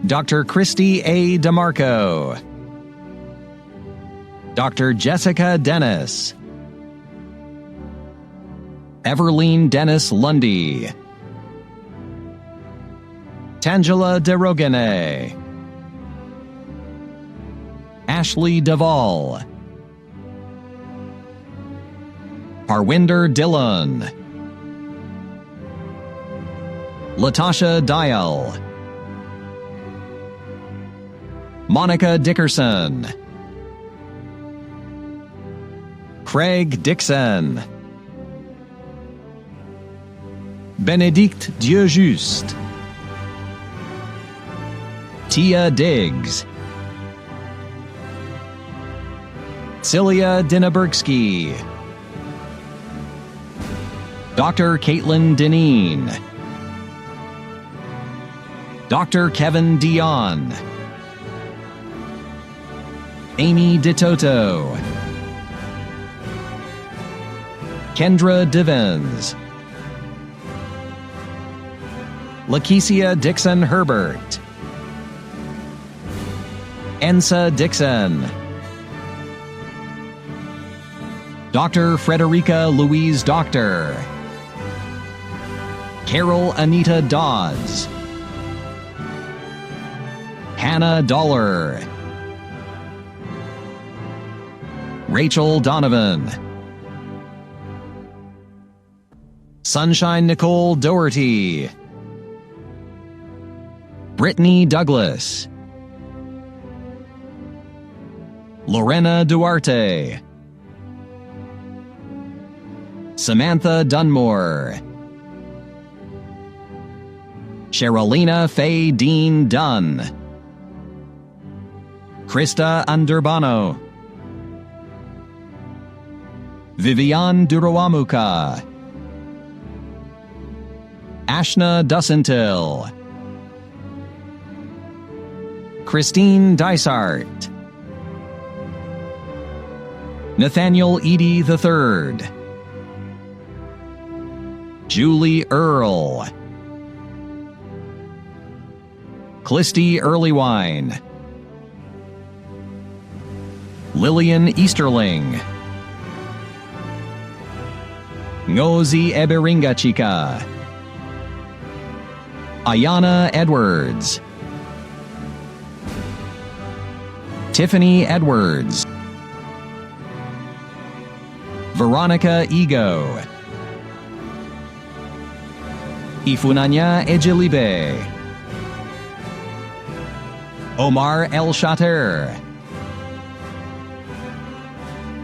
Dr. Christy A. DeMarco, Dr. Jessica Dennis, Everline Dennis Lundy, Tangela DeRogane, Ashley Duvall, Parwinder Dillon, Latasha Dial, Monica Dickerson, Craig Dixon, Benedict Dieujuste, Tia Diggs, Celia Dinabergsky, Dr. Caitlin Deneen, Dr. Kevin Dion, Amy DeToto, Kendra Divins, Lakecia Dixon Herbert, Ensa Dixon, Dr. Frederica Louise Doctor, Carol Anita Dodds, Hannah Dollar, Rachel Donovan, Sunshine Nicole Doherty, Brittany Douglas, Lorena Duarte, Samantha Dunmore, Cherylina Faye Dean Dunn, Krista Underbano, Vivian Durawamuka, Ashna Dussentil, Christine Dysart, Nathaniel Eady III, Julie Earle, Clisty Earlywine, Lillian Easterling, Ngozi Eberinga-Chika, Ayana Edwards, Tiffany Edwards, Veronica Ego, Ifunanya Ejilibe, Omar El Shater,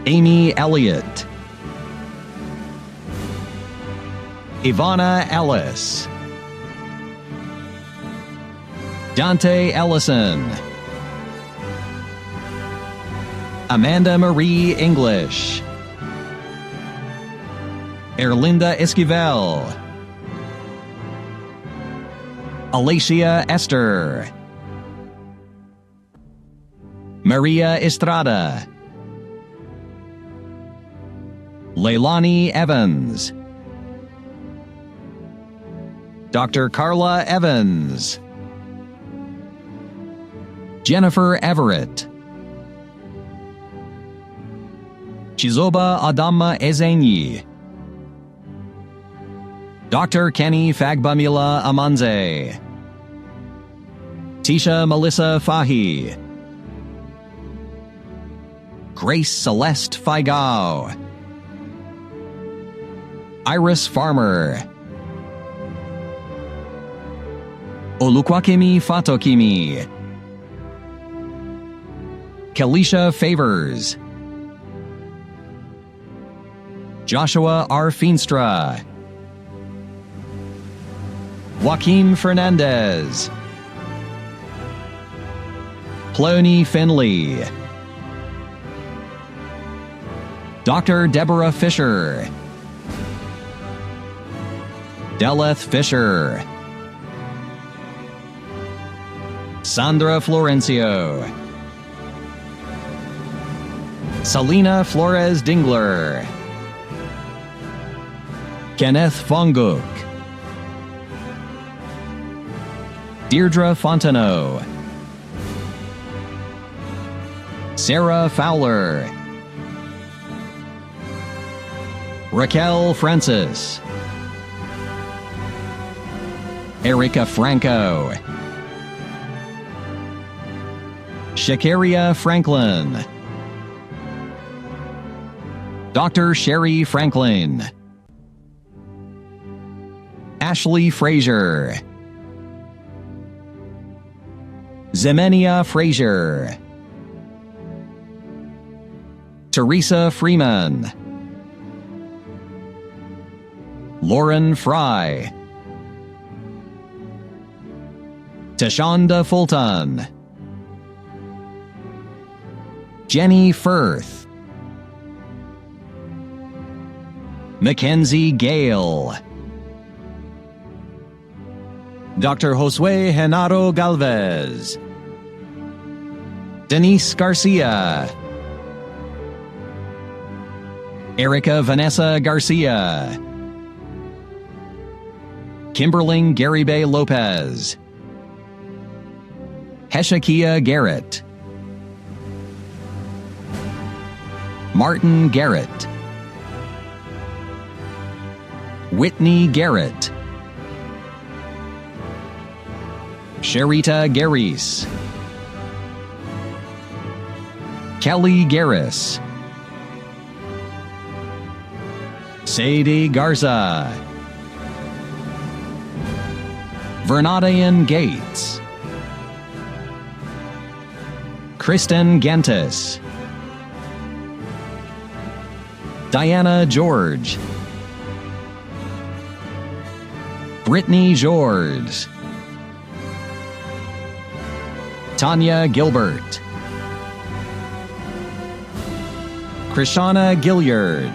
Amy Elliott, Ivana Ellis, Dante Ellison, Amanda Marie English, Erlinda Esquivel, Alicia Esther, Maria Estrada, Leilani Evans, Dr. Carla Evans, Jennifer Everett, Chizoba Adama Ezenyi, Dr. Kenny Fagbamila Amanze, Tisha Melissa Fahi, Grace Celeste Faigao, Iris Farmer, Olukwakemi Fatokimi, Kelisha Favors, Joshua R. Feenstra, Joaquin Fernandez, Plony Finley, Dr. Deborah Fisher, Deleth Fisher, Sandra Florencio, Selena Flores Dingler, Kenneth Fonguk, Deirdre Fontenot, Sarah Fowler, Raquel Francis, Erica Franco, Shakaria Franklin, Dr. Sherry Franklin, Ashley Frazier, Zemenia Frazier, Teresa Freeman, Lauren Fry, Tashonda Fulton, Jenny Firth, Mackenzie Gale, Dr. Josue Genaro Galvez, Denise Garcia, Erica Vanessa Garcia, Kimberling Garibay Lopez, Heshakia Garrett, Martin Garrett, Whitney Garrett, Sherita Garis, Kelly Garris, Sadie Garza, Vernadian Gates, Kristen Gentis, Diana George, Brittany George, Tanya Gilbert, Krishana Gilliard,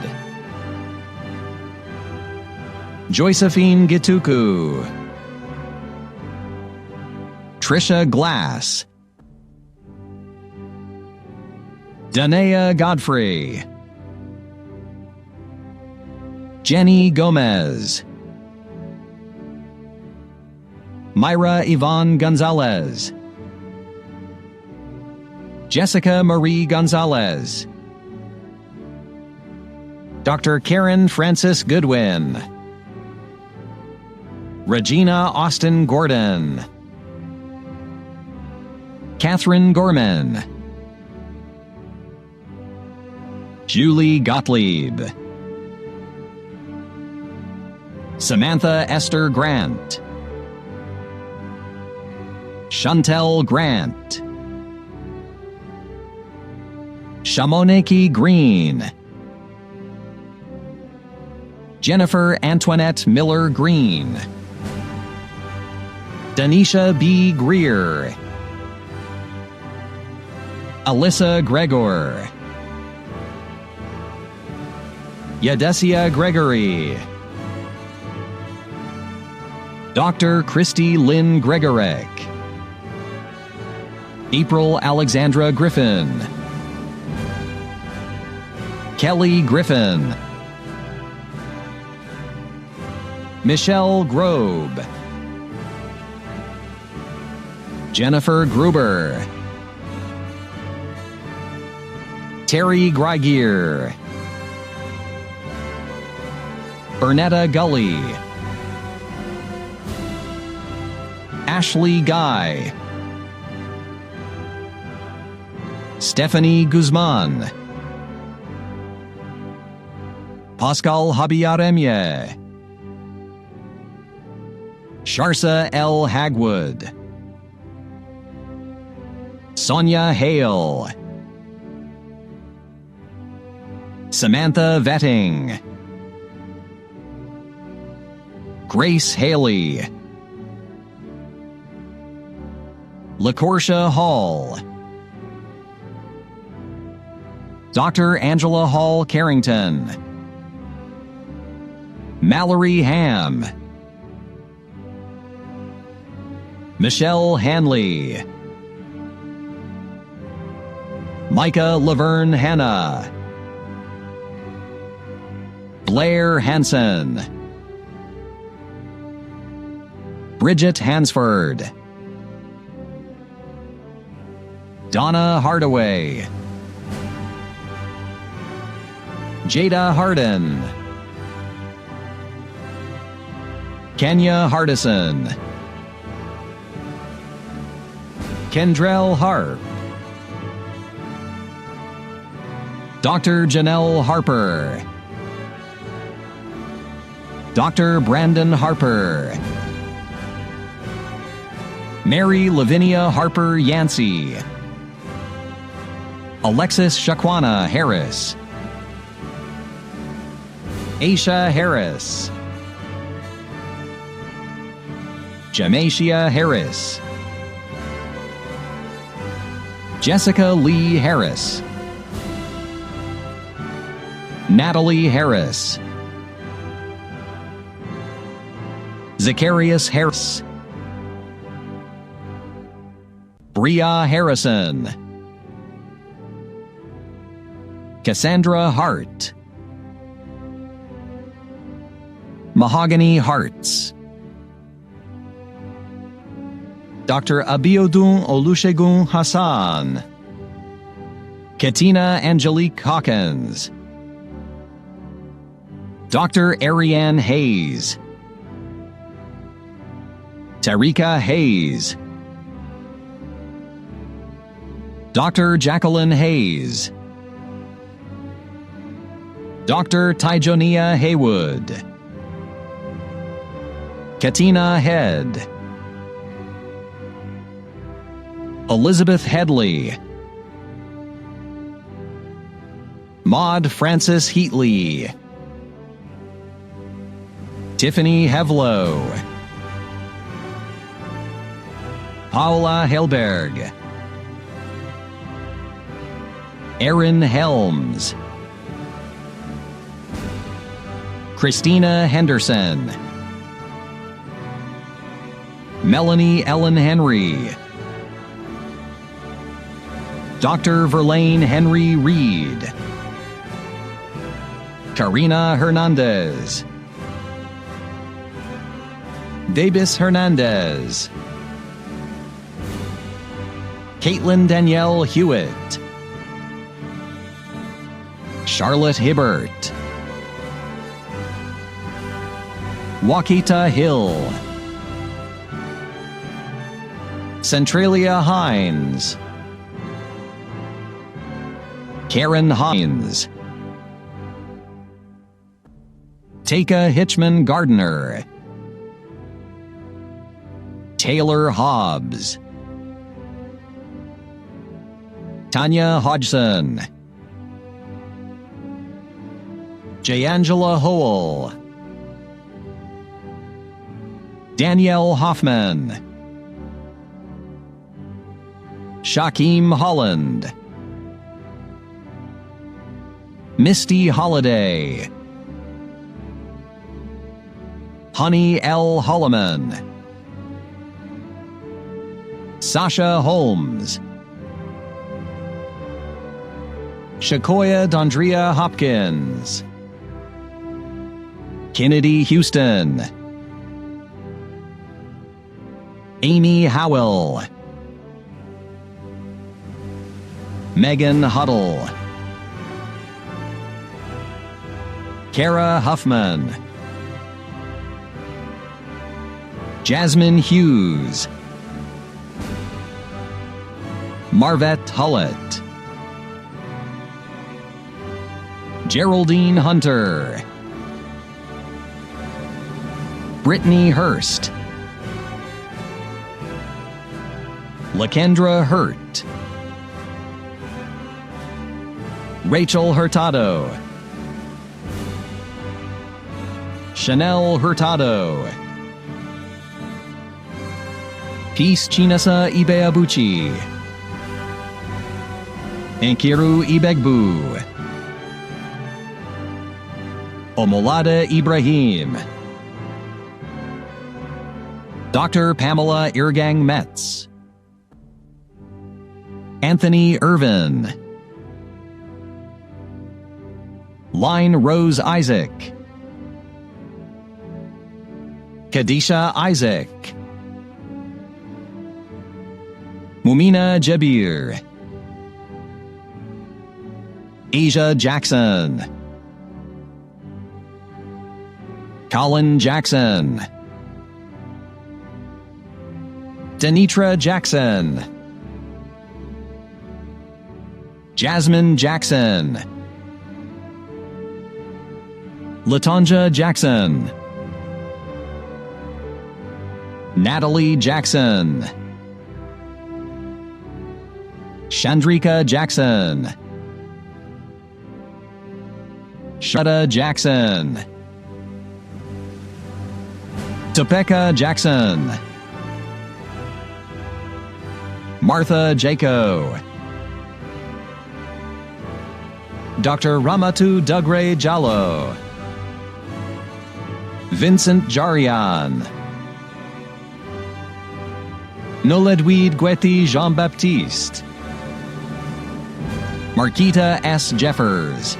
Josephine Gituku, Trisha Glass, Danea Godfrey, Jenny Gomez. Myra Yvonne Gonzalez. Jessica Marie Gonzalez. Dr. Karen Frances Goodwin. Regina Austin Gordon. Catherine Gorman. Julie Gottlieb. Samantha Esther Grant. Chantel Grant. Shamoneki Green. Jennifer Antoinette Miller Green. Denisha B. Greer. Alyssa Gregor. Yadesia Gregory. Dr. Christy Lynn Gregorek. April Alexandra Griffin. Kelly Griffin. Michelle Grobe. Jennifer Gruber. Terry Greigier. Bernetta Gully. Ashley Guy. Stephanie Guzman. Pascal Habiyaremye. Sharsa L. Hagwood. Sonia Hale. Samantha Vetting. Grace Haley. LaCorsha Hall. Dr. Angela Hall Carrington. Mallory Ham. Michelle Hanley. Micah Laverne Hanna. Blair Hansen. Bridget Hansford. Donna Hardaway. Jada Harden. Kenya Hardison. Kendrell Harp. Dr. Janelle Harper. Dr. Brandon Harper. Mary Lavinia Harper Yancey. Alexis Shaquana Harris. Aisha Harris. Jamacia Harris. Jessica Lee Harris. Natalie Harris. Zacharias Harris. Bria Harrison. Cassandra Hart. Mahogany Hearts. Dr. Abiodun Olusegun Hassan. Katina Angelique Hawkins. Dr. Ariane Hayes. Tarika Hayes. Dr. Jacqueline Hayes. Dr. Tyjonia Haywood. Katina Head. Elizabeth Headley. Maud Frances Heatley. Tiffany Hevlow. Paula Helberg. Erin Helms. Christina Henderson. Melanie Ellen Henry. Dr. Verlaine Henry Reed. Karina Hernandez. Davis Hernandez. Caitlin Danielle Hewitt. Charlotte Hibbert. Wakita Hill. Centralia Hines. Karen Hines. Taka Hitchman Gardner. Taylor Hobbs. Tanya Hodgson. Jayangela Howell. Danielle Hoffman. Shaquem Holland. Misty Holiday. Honey L. Holloman. Sasha Holmes. Shakoya Dondria Hopkins. Kennedy Houston. Amy Howell. Megan Huddle. Kara Huffman. Jasmine Hughes. Marvette Hullett. Geraldine Hunter. Brittany Hurst. Lakendra Hurt. Rachel Hurtado. Chanel Hurtado. Peace Chinasa Ibeabuchi. Enkiru Ibegbu. Omolade Ibrahim. Dr. Pamela Irgang Metz. Anthony Irvin. Line Rose Isaac. Kadisha Isaac. Mumina Jabir. Asia Jackson. Colin Jackson. Denitra Jackson. Jasmine Jackson. Latanja Jackson. Natalie Jackson. Chandrika Jackson. Shada Jackson. Topeka Jackson. Martha Jaco. Dr. Ramatu Dugre Jallo. Vincent Jarian. Noledwid Gueti Jean-Baptiste. Marquita S. Jeffers.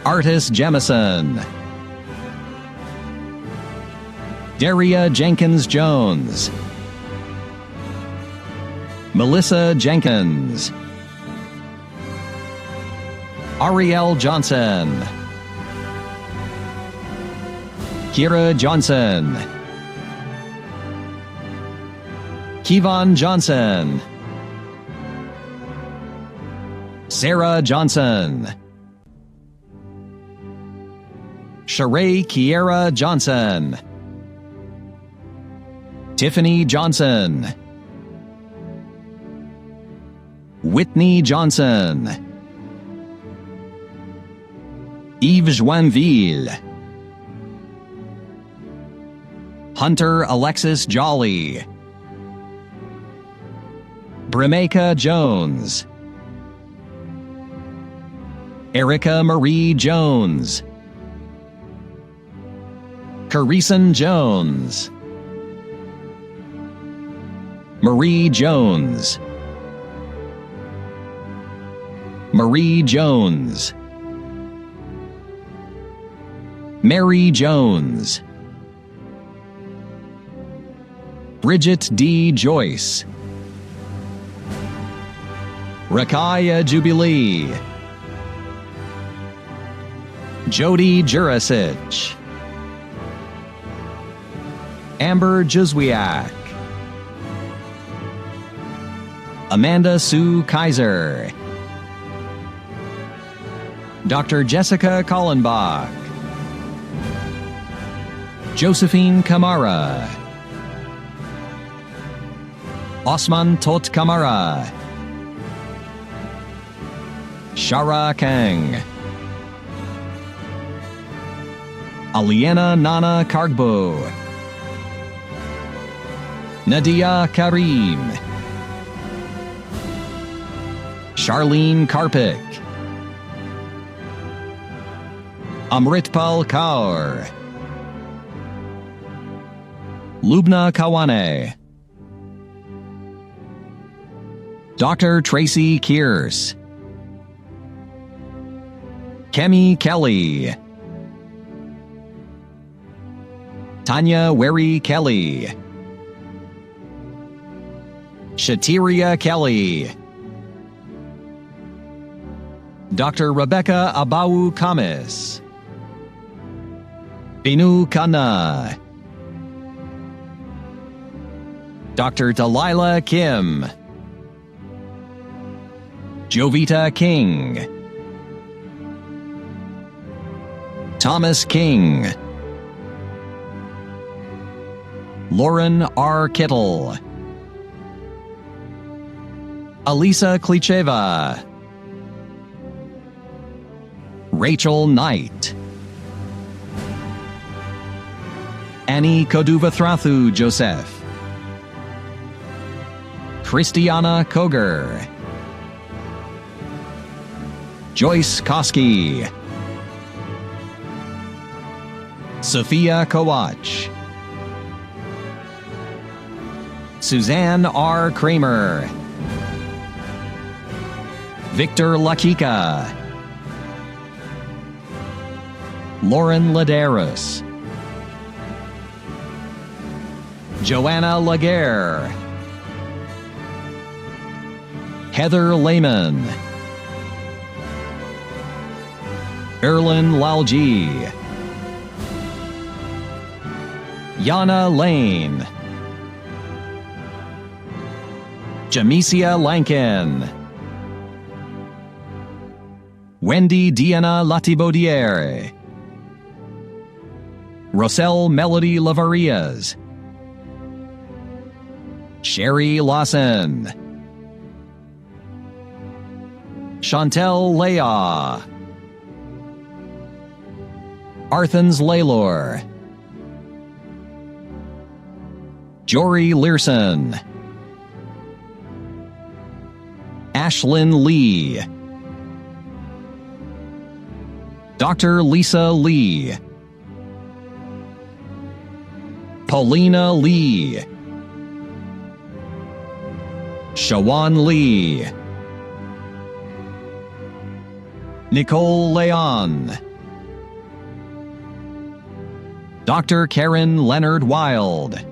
Artis Jemison. Daria Jenkins Jones. Melissa Jenkins. Ariel Johnson. Kira Johnson. Kevon Johnson. Sarah Johnson. Sheree Kiera Johnson. Tiffany Johnson. Whitney Johnson. Yves Joinville. Hunter Alexis Jolly. Brimeka Jones. Erica Marie Jones. Careeson Jones. Marie Jones. Marie Jones. Mary Jones, Bridget D. Joyce, Rakaya Jubilee, Jody Jurasic, Amber Juzwiak, Amanda Sue Kaiser, Dr. Jessica Kallenbach, Josephine Kamara, Osman Tot Kamara, Shara Kang, Aliena Nana Kargbo, Nadia Karim, Charlene Karpik, Amritpal Kaur, Lubna Kawane, Dr. Tracy Kears, Kemi Kelly, Tanya Wary Kelly, Shatiria Kelly, Dr. Rebecca Abawu Kamis, Binu Khanna, Dr. Delilah Kim, Jovita King, Thomas King, Lauren R. Kittle, Alisa Klicheva, Rachel Knight, Annie Koduvatrathu Joseph, Christiana Koger, Joyce Koski, Sophia Kowach, Suzanne R. Kramer, Victor Lakika, Lauren Ladarius, Joanna Laguerre, Heather Lehman, Erlin Lalji, Yana Lane, Jamesia Lankin, Wendy Diana Latibaudiere, Roselle Melody Lavarias, Sherry Lawson, Chantel Leah, Arthens Laylor, Jory Learson, Ashlyn Lee, Dr. Lisa Lee, Paulina Lee, Shawan Lee, Nicole Leon, Dr. Karen Leonard Wild,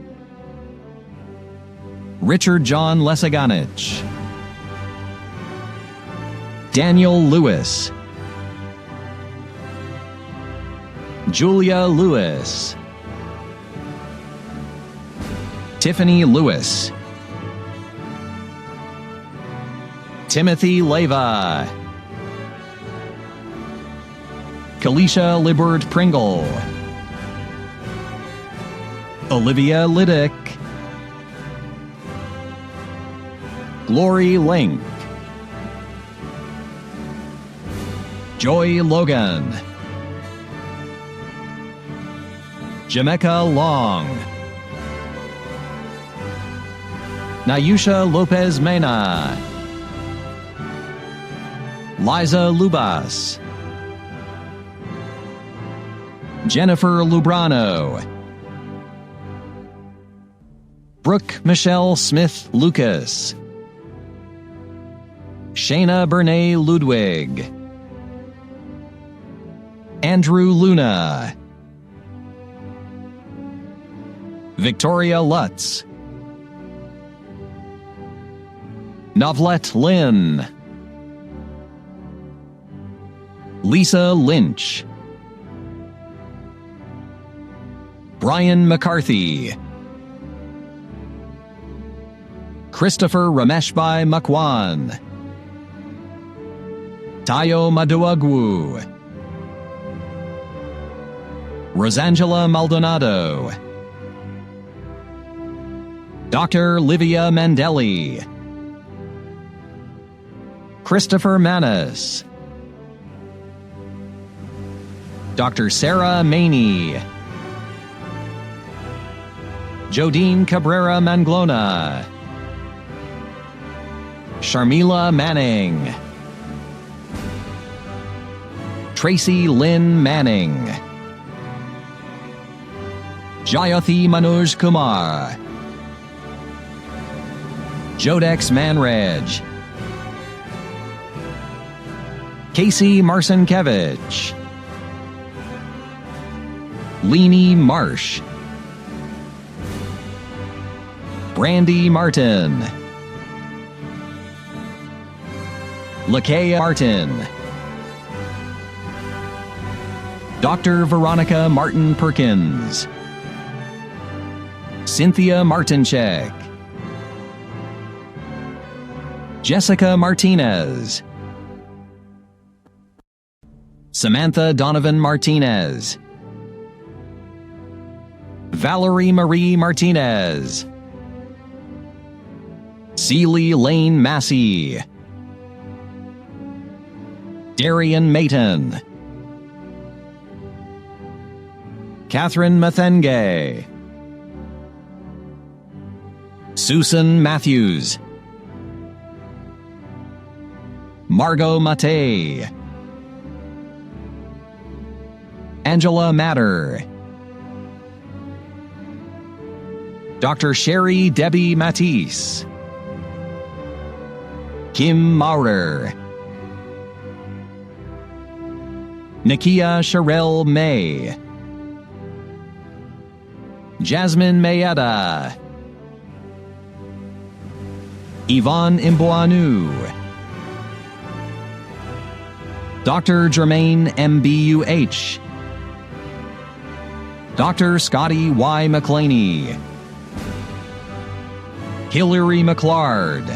Richard John Lesaganich, Daniel Lewis, Julia Lewis, Tiffany Lewis, Timothy Leva, Kalisha Libert Pringle, Olivia Liddick, Glory Link, Joy Logan, Jamaica Long, Nayusha Lopez Mena, Liza Lubas, Jennifer Lubrano, Brooke Michelle Smith Lucas, Shayna Bernay Ludwig, Andrew Luna, Victoria Lutz, Novlet Lynn, Lisa Lynch, Brian McCarthy, Christopher Rameshbai Makwan, Tayo Maduagwu, Rosangela Maldonado, Dr. Livia Mandelli, Christopher Manis, Dr. Sarah Maney, Jodine Cabrera Manglona, Sharmila Manning, Tracy Lynn Manning, Jayathi Manoj Kumar, Jodex Manrej, Casey Marcinkevich, Leanie Marsh, Brandy Martin, Lakea Martin, Dr. Veronica Martin Perkins, Cynthia Martinchek, Jessica Martinez, Samantha Donovan Martinez, Valerie Marie Martinez, Celie Lane Massey, Darian Mayton, Catherine Mathenge, Susan Matthews, Margot Mate, Angela Matter, Dr. Sherry Debbie Matisse, Kim Maurer, Nakia Sherelle May, Jasmine Mayeda, Yvonne Imboanu, Dr. Jermaine MBUH, Dr. Scotty Y. McClaney, Hillary McClard,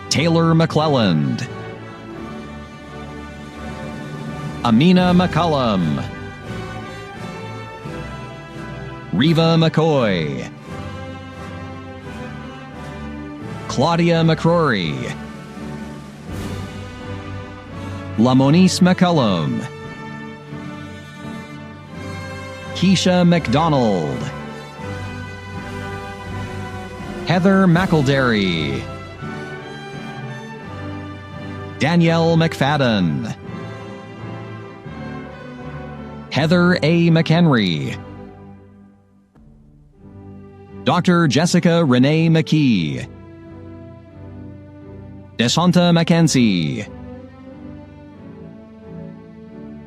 Taylor McClelland, Amina McCullum, Reva McCoy, Claudia McCrory, Lamonice McCullum, Keisha McDonald, Heather McElderry, Danielle McFadden, Heather A. McHenry, Dr. Jessica Renee McKee, Deshanta Mackenzie,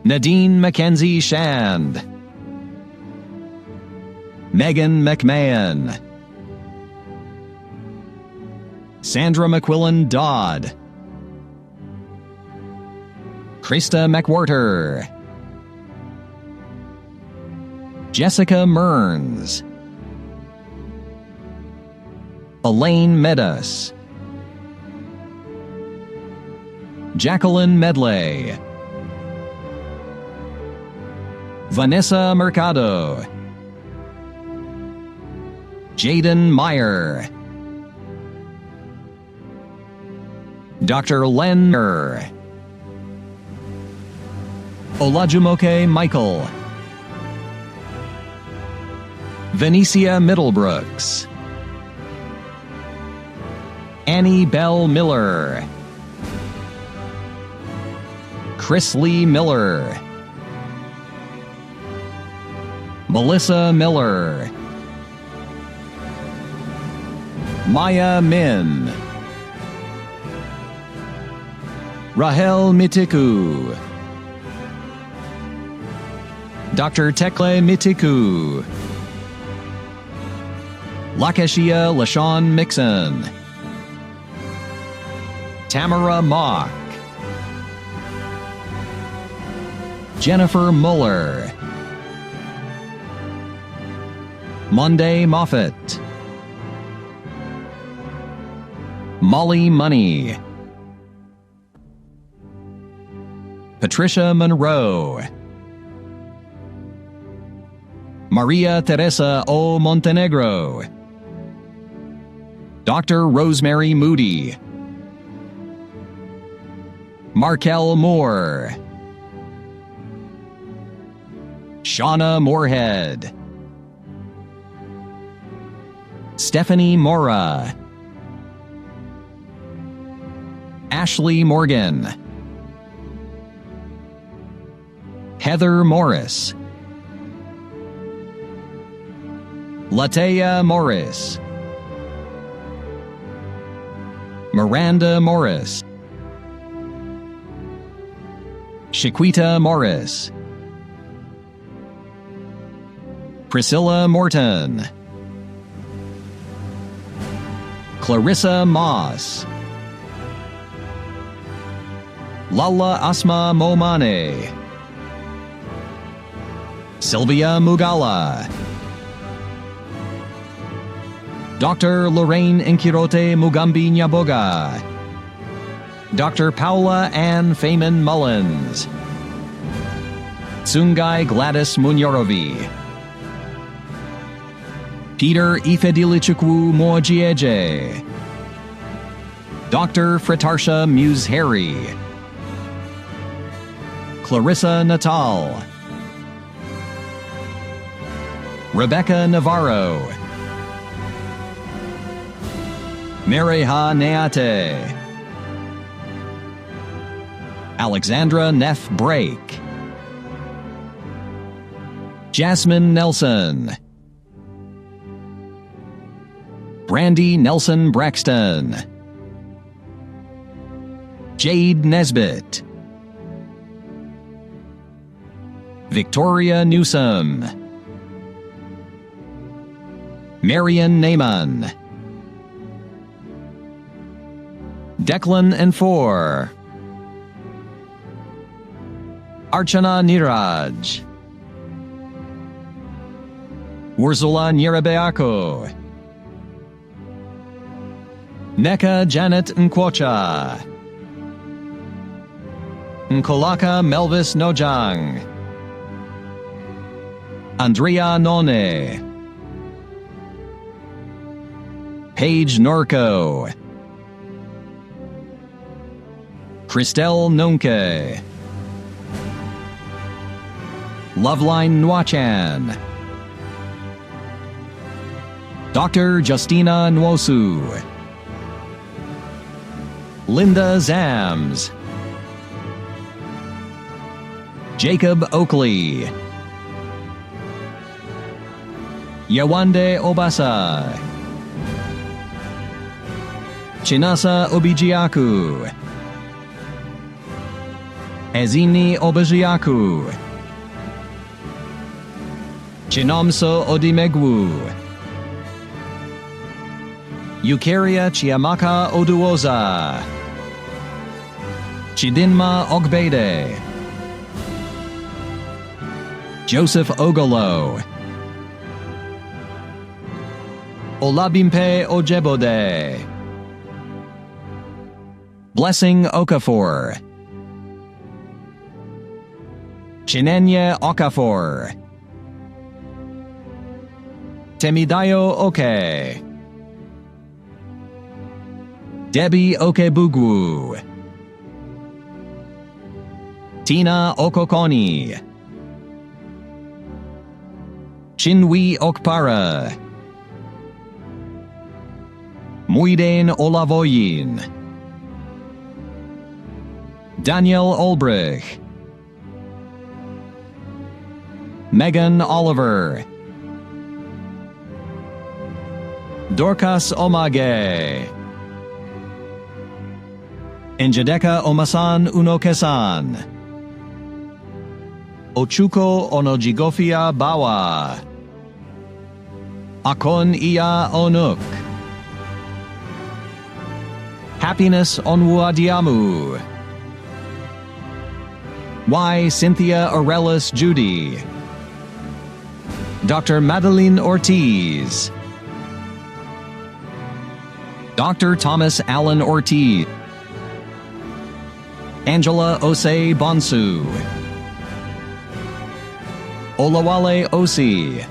Nadine Mackenzie Shand, Megan McMahon, Sandra McQuillan Dodd, Krista McWhorter, Jessica Mearns, Elaine Medas, Jacqueline Medley, Vanessa Mercado, Jaden Meyer, Dr. Len Murr, Olajumoke Michael, Venetia Middlebrooks, Annie Bell Miller, Chris Lee Miller, Melissa Miller, Maya Min, Rahel Mitiku, Dr. Tekle Mitiku. Lakeshia LaShawn Mixon. Tamara Mock. Jennifer Muller. Monday Moffett. Molly Money. Patricia Monroe. Maria Teresa O. Montenegro. Dr. Rosemary Moody. Markel Moore. Shauna Moorhead. Stephanie Mora. Ashley Morgan. Heather Morris. Latea Morris. Miranda Morris. Shaquita Morris. Priscilla Morton. Clarissa Moss. Lalla Asma Momane. Sylvia Mugala. Dr. Lorraine Inkirote Mugambi Nyaboga. Dr. Paula Ann Feynman Mullins. Sungai Gladys Munyorovi. Peter Ifedilichukwu Mojieje. Dr. Fritarsha Muse Harry. Clarissa Natal. Rebecca Navarro. Mereha Neate. Alexandra Neff Brake. Jasmine Nelson. Brandy Nelson Braxton. Jade Nesbitt. Victoria Newsom. Marion Neyman. Declan and Four. Archana Niraj. Ursula Nyirabeako. Neka Janet Nkwocha. Nkolaka Melvis Nojang. Andrea None. Paige Norco. Christelle Nonke. Loveline Nwachan. Dr. Justina Nwosu. Linda Zams. Jacob Oakley. Yawande Obasa. Chinasa Obijiaku. Ezini Obajiaku. Chinomso Odimegwu. Eukarya Chiamaka Oduoza. Chidinma Ogbede. Joseph Ogolo. Olabimpe Ojebode. Blessing Okafor. Chinenye Okafor. Temidayo Oke. Debbie Okebugwu. Tina Okokoni. Chinwe Okpara. Muiden Olavoyin. Daniel Olbrich. Megan Oliver. Dorcas Omage. Njadeka Omasan Unokesan. Ochuko Onojigofia Bawa. Akon Iya Onuk. Happiness Onwuadiamu. Y. Cynthia Arelis Judy. Dr. Madeline Ortiz. Dr. Thomas Allen Ortiz. Angela Osei Bonsu. Olawale Osi.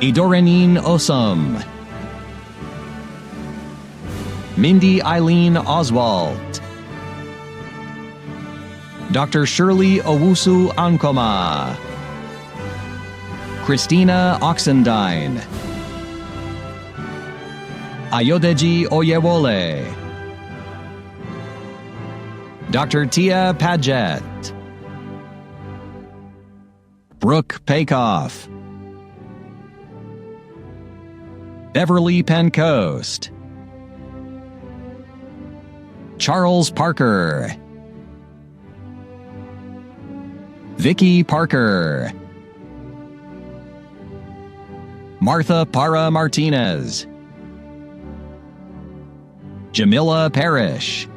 Idorenine Osum. Mindy Eileen Oswald. Dr. Shirley Owusu Ankoma. Christina Oxendine. Ayodeji Oyewole. Dr. Tia Paget. Brooke Paykoff. Beverly Pencoast. Charles Parker. Vicky Parker. Martha Parra Martinez. Jamila Parrish.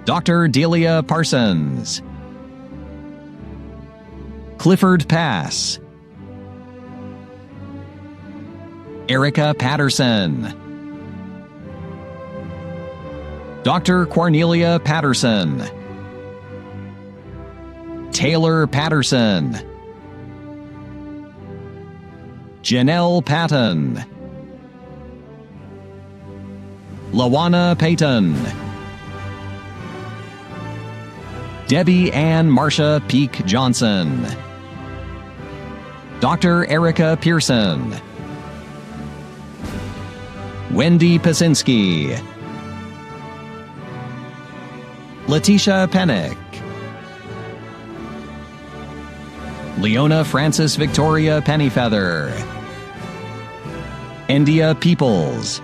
Dr. Delia Parsons. Clifford Pass. Erica Patterson. Dr. Cornelia Patterson. Taylor Patterson. Janelle Patton. Lawana Payton. Debbie Ann Marcia Peak Johnson. Dr. Erica Pearson. Wendy Pasinski. Letitia Pennick. Leona Frances Victoria Pennyfeather. India Peoples.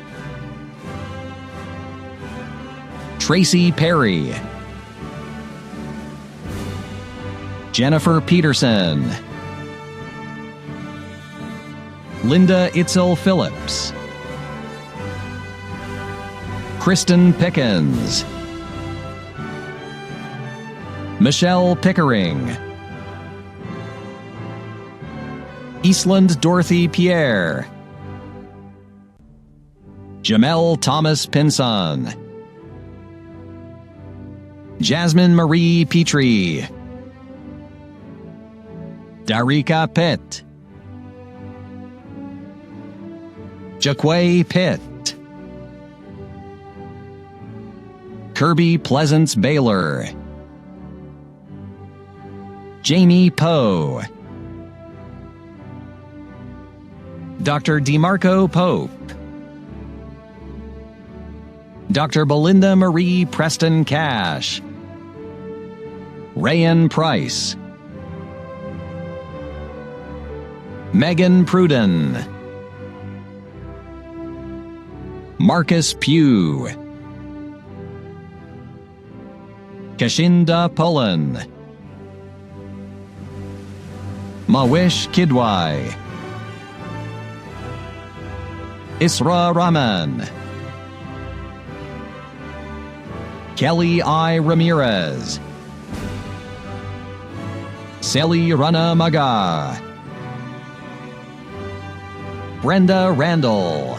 Tracy Perry. Jennifer Peterson. Linda Itzel Phillips. Kristen Pickens. Michelle Pickering. Eastland Dorothy Pierre. Jamel Thomas Pinson. Jasmine Marie Petrie. Darika Pitt. Jaquay Pitt. Kirby Pleasance Baylor. Jamie Poe. Dr. DeMarco Pope. Dr. Belinda Marie Preston Cash. Rayan Price. Megan Pruden. Marcus Pugh. Kashinda Pullen. Mawish Kidwai. Isra Rahman. Kelly I. Ramirez. Sally Rana Maga. Brenda Randall.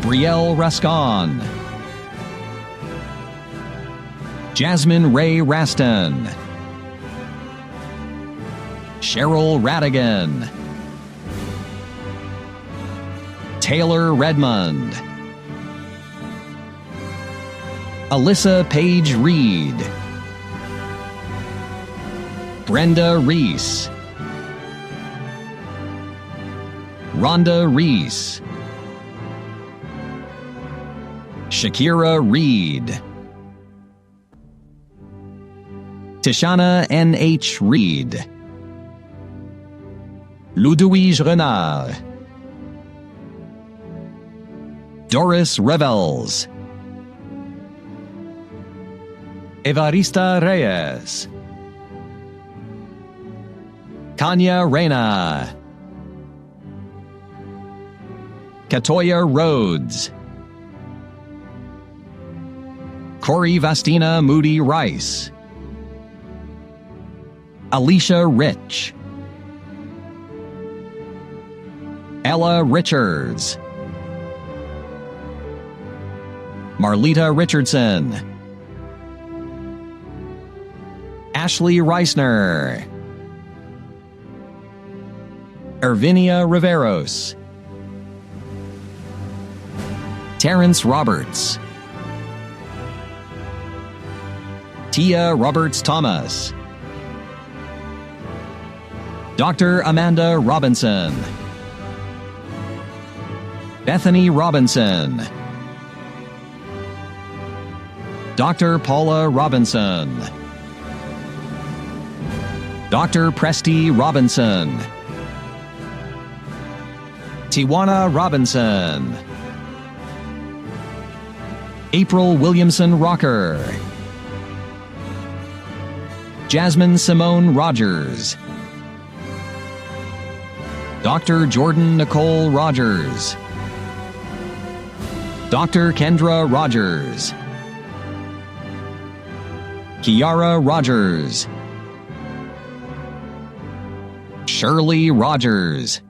Brielle Rascon. Jasmine Ray Raston. Cheryl Radigan. Taylor Redmond. Alyssa Page Reed. Brenda Reese. Rhonda Reese. Shakira Reed. Tishana N.H. Reed. Ludwige Renard. Doris Revels. Evarista Reyes, Kanya Reyna, Katoya Rhodes, Corey Vastina Moody Rice, Alicia Rich, Ella Richards, Marlita Richardson, Ashley Reisner, Ervinia Riveros, Terrence Roberts, Tia Roberts-Thomas, Dr. Amanda Robinson, Bethany Robinson, Dr. Paula Robinson, Dr. Presty Robinson, Tiwana Robinson, April Williamson Rocker, Jasmine Simone Rogers, Dr. Jordan Nicole Rogers, Dr. Kendra Rogers, Kiara Rogers, Shirley Rogers,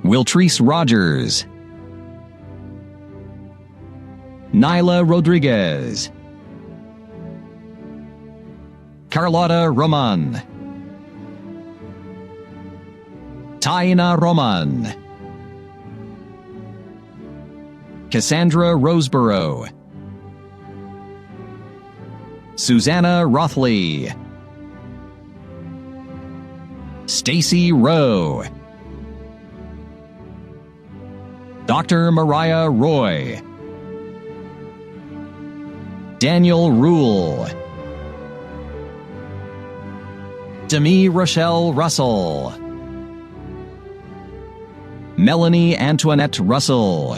Wiltrice Rogers, Nyla Rodriguez, Carlotta Roman, Taina Roman, Cassandra Roseborough, Susanna Rothley, Stacy Rowe, Dr. Mariah Roy, Daniel Rule, Demi Rochelle Russell, Melanie Antoinette Russell,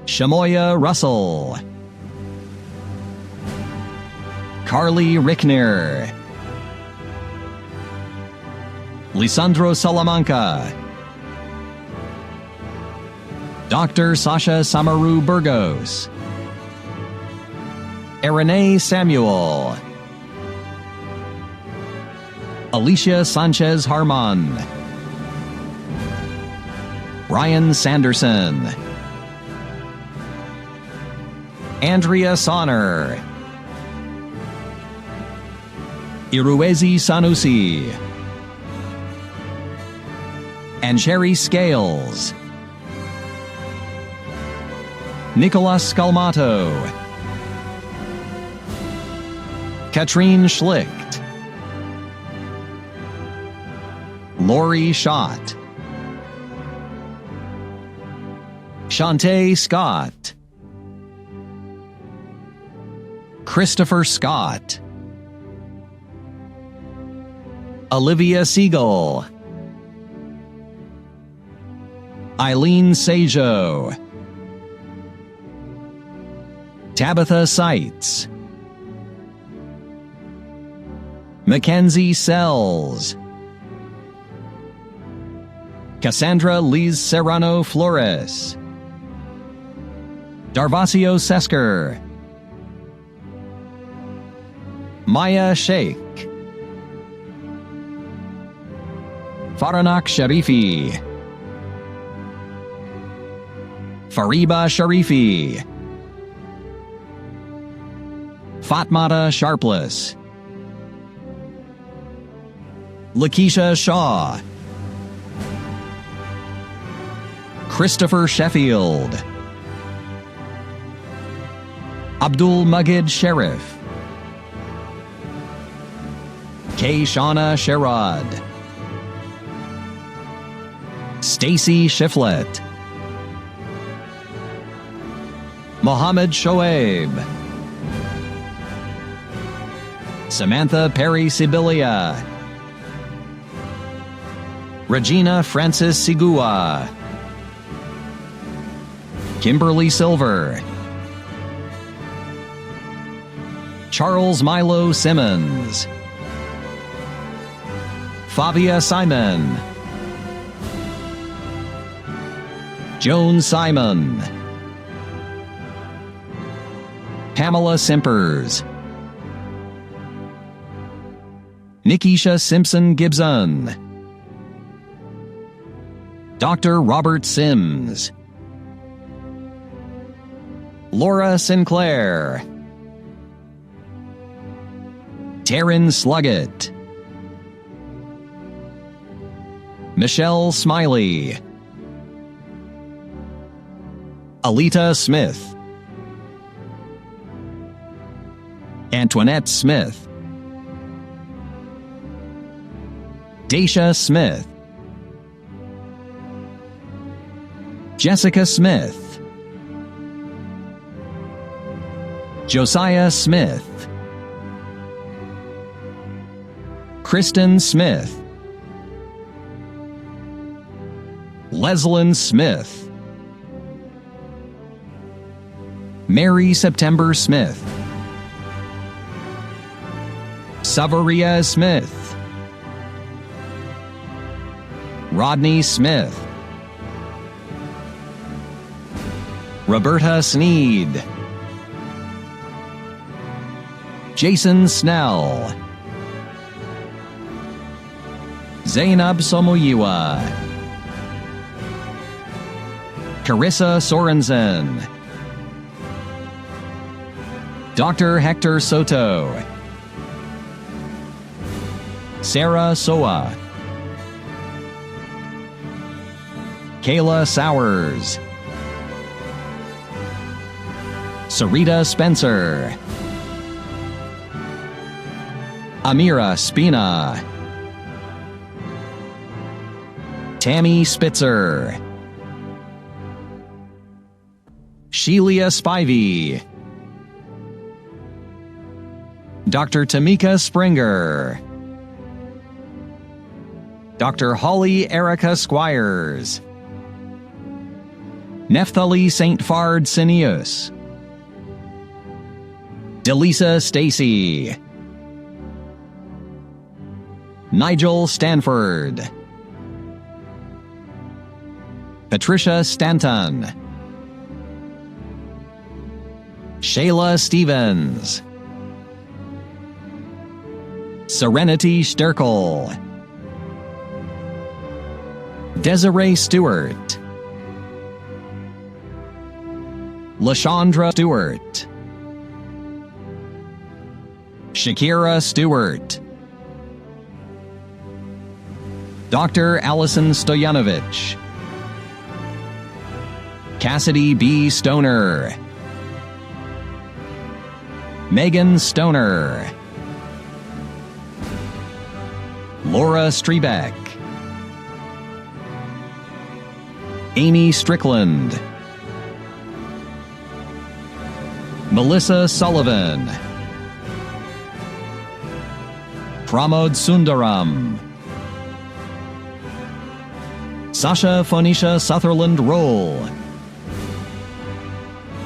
Shamoya Russell, Carly Rickner, Lisandro Salamanca, Dr. Sasha Samaru Burgos, Erene Samuel, Alicia Sanchez Harmon, Ryan Sanderson, Andrea Sonner, Iruezi Sanusi, and Sherry Scales, Nicolas Scalmato, Katrine Schlicht, Lori Schott, Shantae Scott, Christopher Scott, Olivia Siegel, Eileen Sajo, Tabitha Seitz, Mackenzie Sells, Cassandra Liz Serrano Flores, Darvasio Sesker, Maya Sheikh, Faranak Sharifi, Fariba Sharifi, Fatmata Sharpless, Lakeisha Shaw, Christopher Sheffield, Abdul Magid Sheriff, Kay Shauna Sherrod, Stacy Shiflett, Mohammed Shoaib, Samantha Perry Sibilia, Regina Francis Sigua, Kimberly Silver, Charles Milo Simmons, Fabia Simon, Joan Simon, Pamela Simpers, Nikisha Simpson Gibson, Dr. Robert Sims, Laura Sinclair, Taryn Sluggett, Michelle Smiley, Alita Smith, Antoinette Smith, Daisha Smith, Jessica Smith, Josiah Smith, Kristen Smith, Leslyn Smith, Mary September Smith, Savaria Smith, Rodney Smith, Roberta Sneed, Jason Snell, Zainab Somoyiwa, Carissa Sorensen, Dr. Hector Soto, Sarah Soa, Kayla Sowers, Sarita Spencer, Amira Spina, Tammy Spitzer, Shelia Spivey, Dr. Tamika Springer, Dr. Holly Erica Squires, Neftali St. Fard Cineus, Delisa Stacy, Nigel Stanford, Patricia Stanton, Shayla Stevens, Serenity Sterkel, Desiree Stewart, LaShondra Stewart, Shakira Stewart, Dr. Allison Stoyanovich, Cassidy B. Stoner, Megan Stoner, Laura Strebeck, Amy Strickland, Melissa Sullivan, Pramod Sundaram, Sasha Phoenicia Sutherland Roll,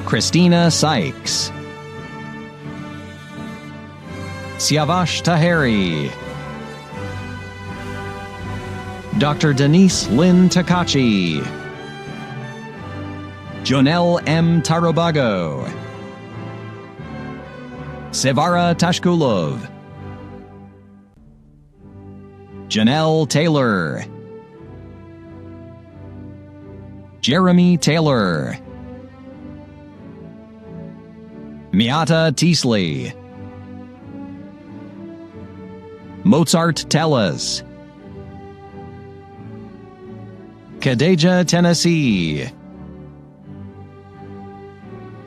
Christina Sykes, Siavash Taheri, Dr. Denise Lynn Takachi, Jonelle M. Tarobago, Sevara Tashkulov, Janelle Taylor, Jeremy Taylor, Miata Teasley, Mozart Tellez, Kadeja Tennessee,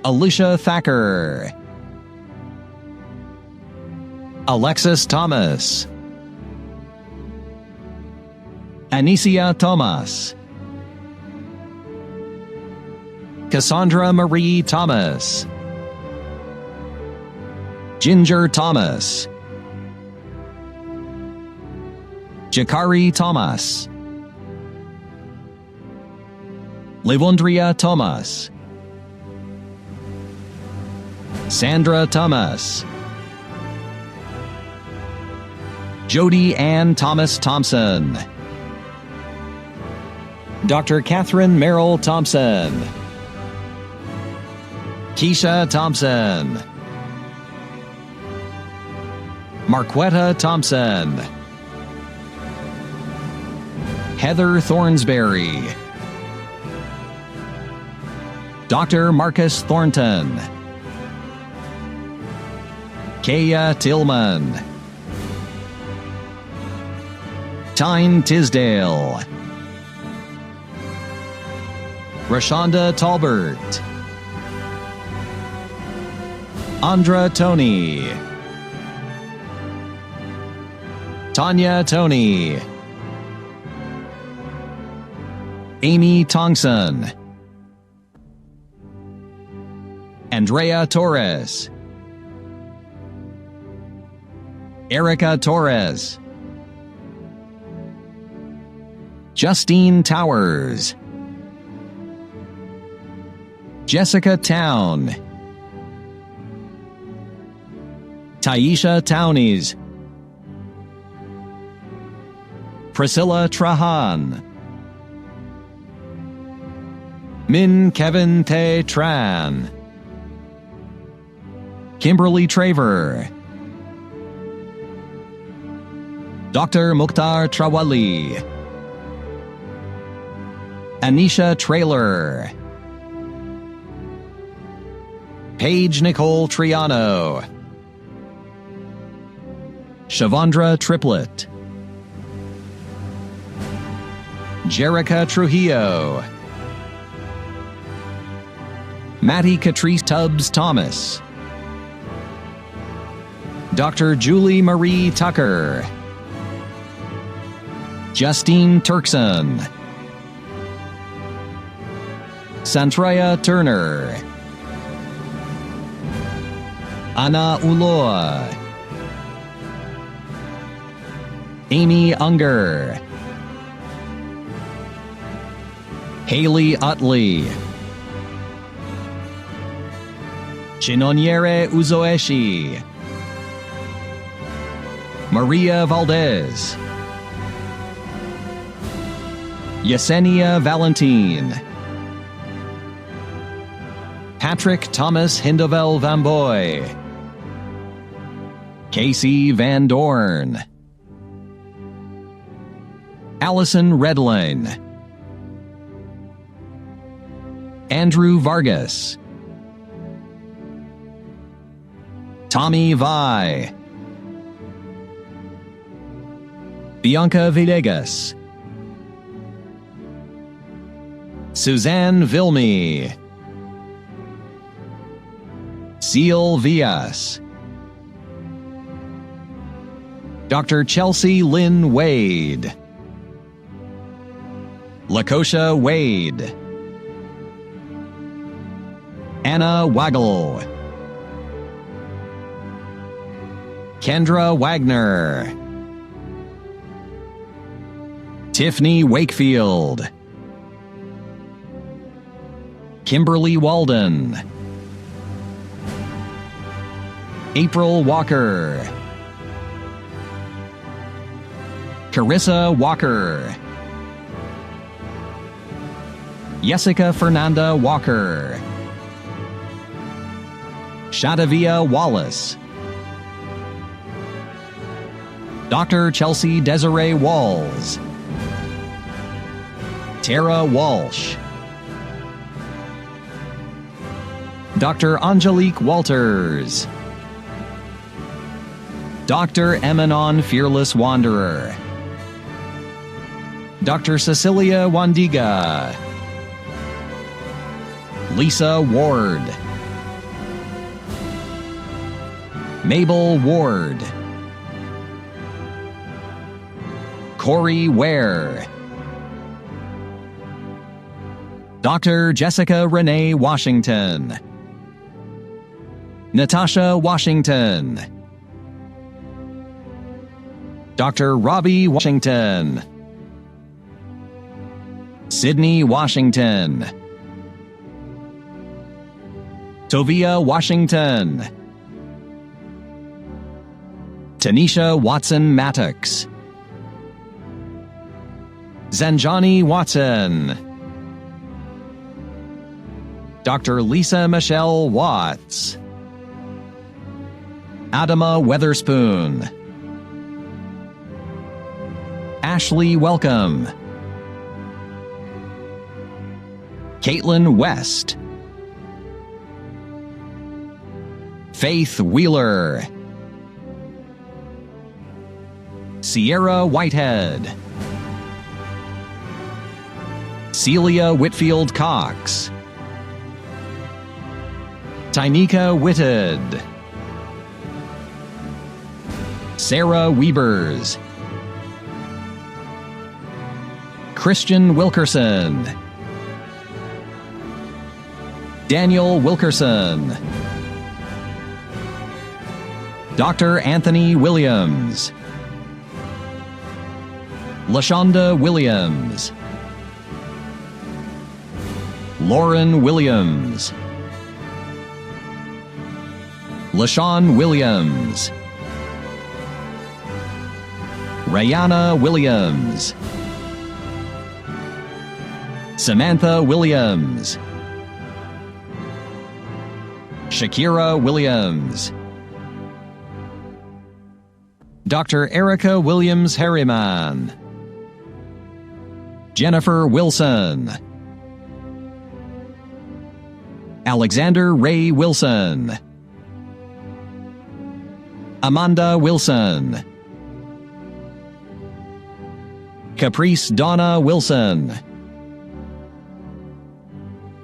Alicia Thacker, Alexis Thomas, Anicia Thomas, Cassandra Marie Thomas, Ginger Thomas, Jakari Thomas, Levondria Thomas, Sandra Thomas, Jody Ann Thomas Thompson, Dr. Catherine Merrill Thompson, Keisha Thompson, Marquetta Thompson, Heather Thornsberry, Dr. Marcus Thornton, Kaya Tillman, Tyne Tisdale, Rashonda Talbert, Andra Tony, Tanya Tony, Amy Tongson, Andrea Torres, Erica Torres, Justine Towers, Jessica Town, Taisha Townies, Priscilla Trahan, Min Kevin Te Tran, Kimberly Traver, Dr. Mukhtar Trawali, Anisha Traylor, Paige Nicole Triano, Shavandra Triplett, Jerica Trujillo, Mattie Catrice Tubbs Thomas, Dr. Julie Marie Tucker, Justine Turkson, Santraya Turner, Ana Ulloa, Amy Unger, Haley Utley, Chinonyere Uzoeshi, Maria Valdez, Yesenia Valentine, Patrick Thomas Hindovel Vamboy, Casey Van Dorn, Allison Redline, Andrew Vargas, Tommy Vi, Bianca Villegas, Suzanne Vilmy, Seal Villas, Dr. Chelsea Lynn Wade, Lakosha Wade, Anna Waggle, Kendra Wagner, Tiffany Wakefield, Kimberly Walden, April Walker, Carissa Walker, Jessica Fernanda Walker, Shadavia Wallace, Dr. Chelsea Desiree Walls, Tara Walsh, Dr. Angelique Walters, Dr. Emanon Fearless Wanderer, Dr. Cecilia Wandiga, Lisa Ward, Mabel Ward, Corey Ware, Dr. Jessica Renee Washington, Natasha Washington, Dr. Robbie Washington, Sydney Washington, Tovia Washington, Tanisha Watson Maddox, Zanjani Watson, Dr. Lisa Michelle Watts, Adama Weatherspoon, Ashley Welcome, Caitlin West, Faith Wheeler, Sierra Whitehead, Celia Whitfield Cox, Tynika Whitted, Sarah Weavers, Christian Wilkerson, Daniel Wilkerson, Dr. Anthony Williams, LaShonda Williams, Lauren Williams, LaShawn Williams, Rayana Williams, Samantha Williams, Shakira Williams, Dr. Erica Williams Harriman, Jennifer Wilson, Alexander Ray Wilson, Amanda Wilson, Caprice Donna Wilson,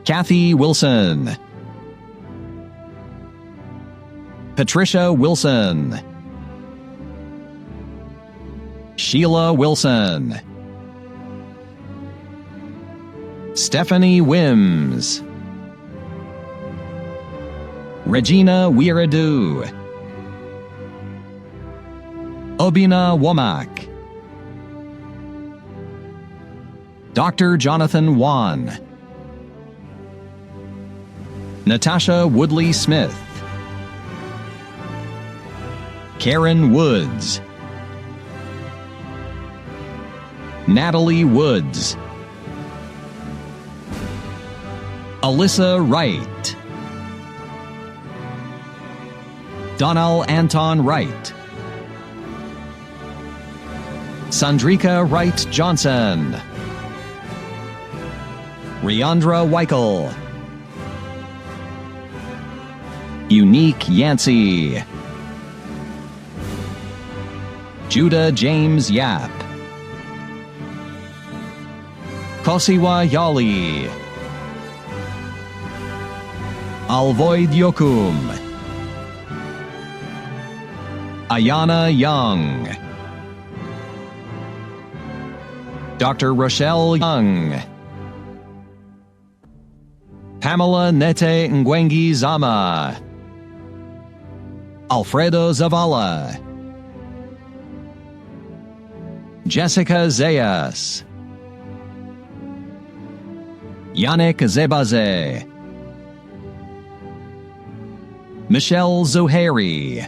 Kathy Wilson, Patricia Wilson, Sheila Wilson, Stephanie Wims, Regina Weiradu, Obina Womack, Dr. Jonathan Wan, Natasha Woodley Smith, Karen Woods, Natalie Woods, Alyssa Wright, Donald Anton Wright, Sandrika Wright Johnson, Riandra Weichel, Unique Yancey, Judah James Yap, Kosiwa Yali, Alvoid Yokum, Ayana Young, Dr. Rochelle Young, Pamela Nete Ngwengi Zama, Alfredo Zavala, Jessica Zayas, Yannick Zebaze, Michelle Zohari,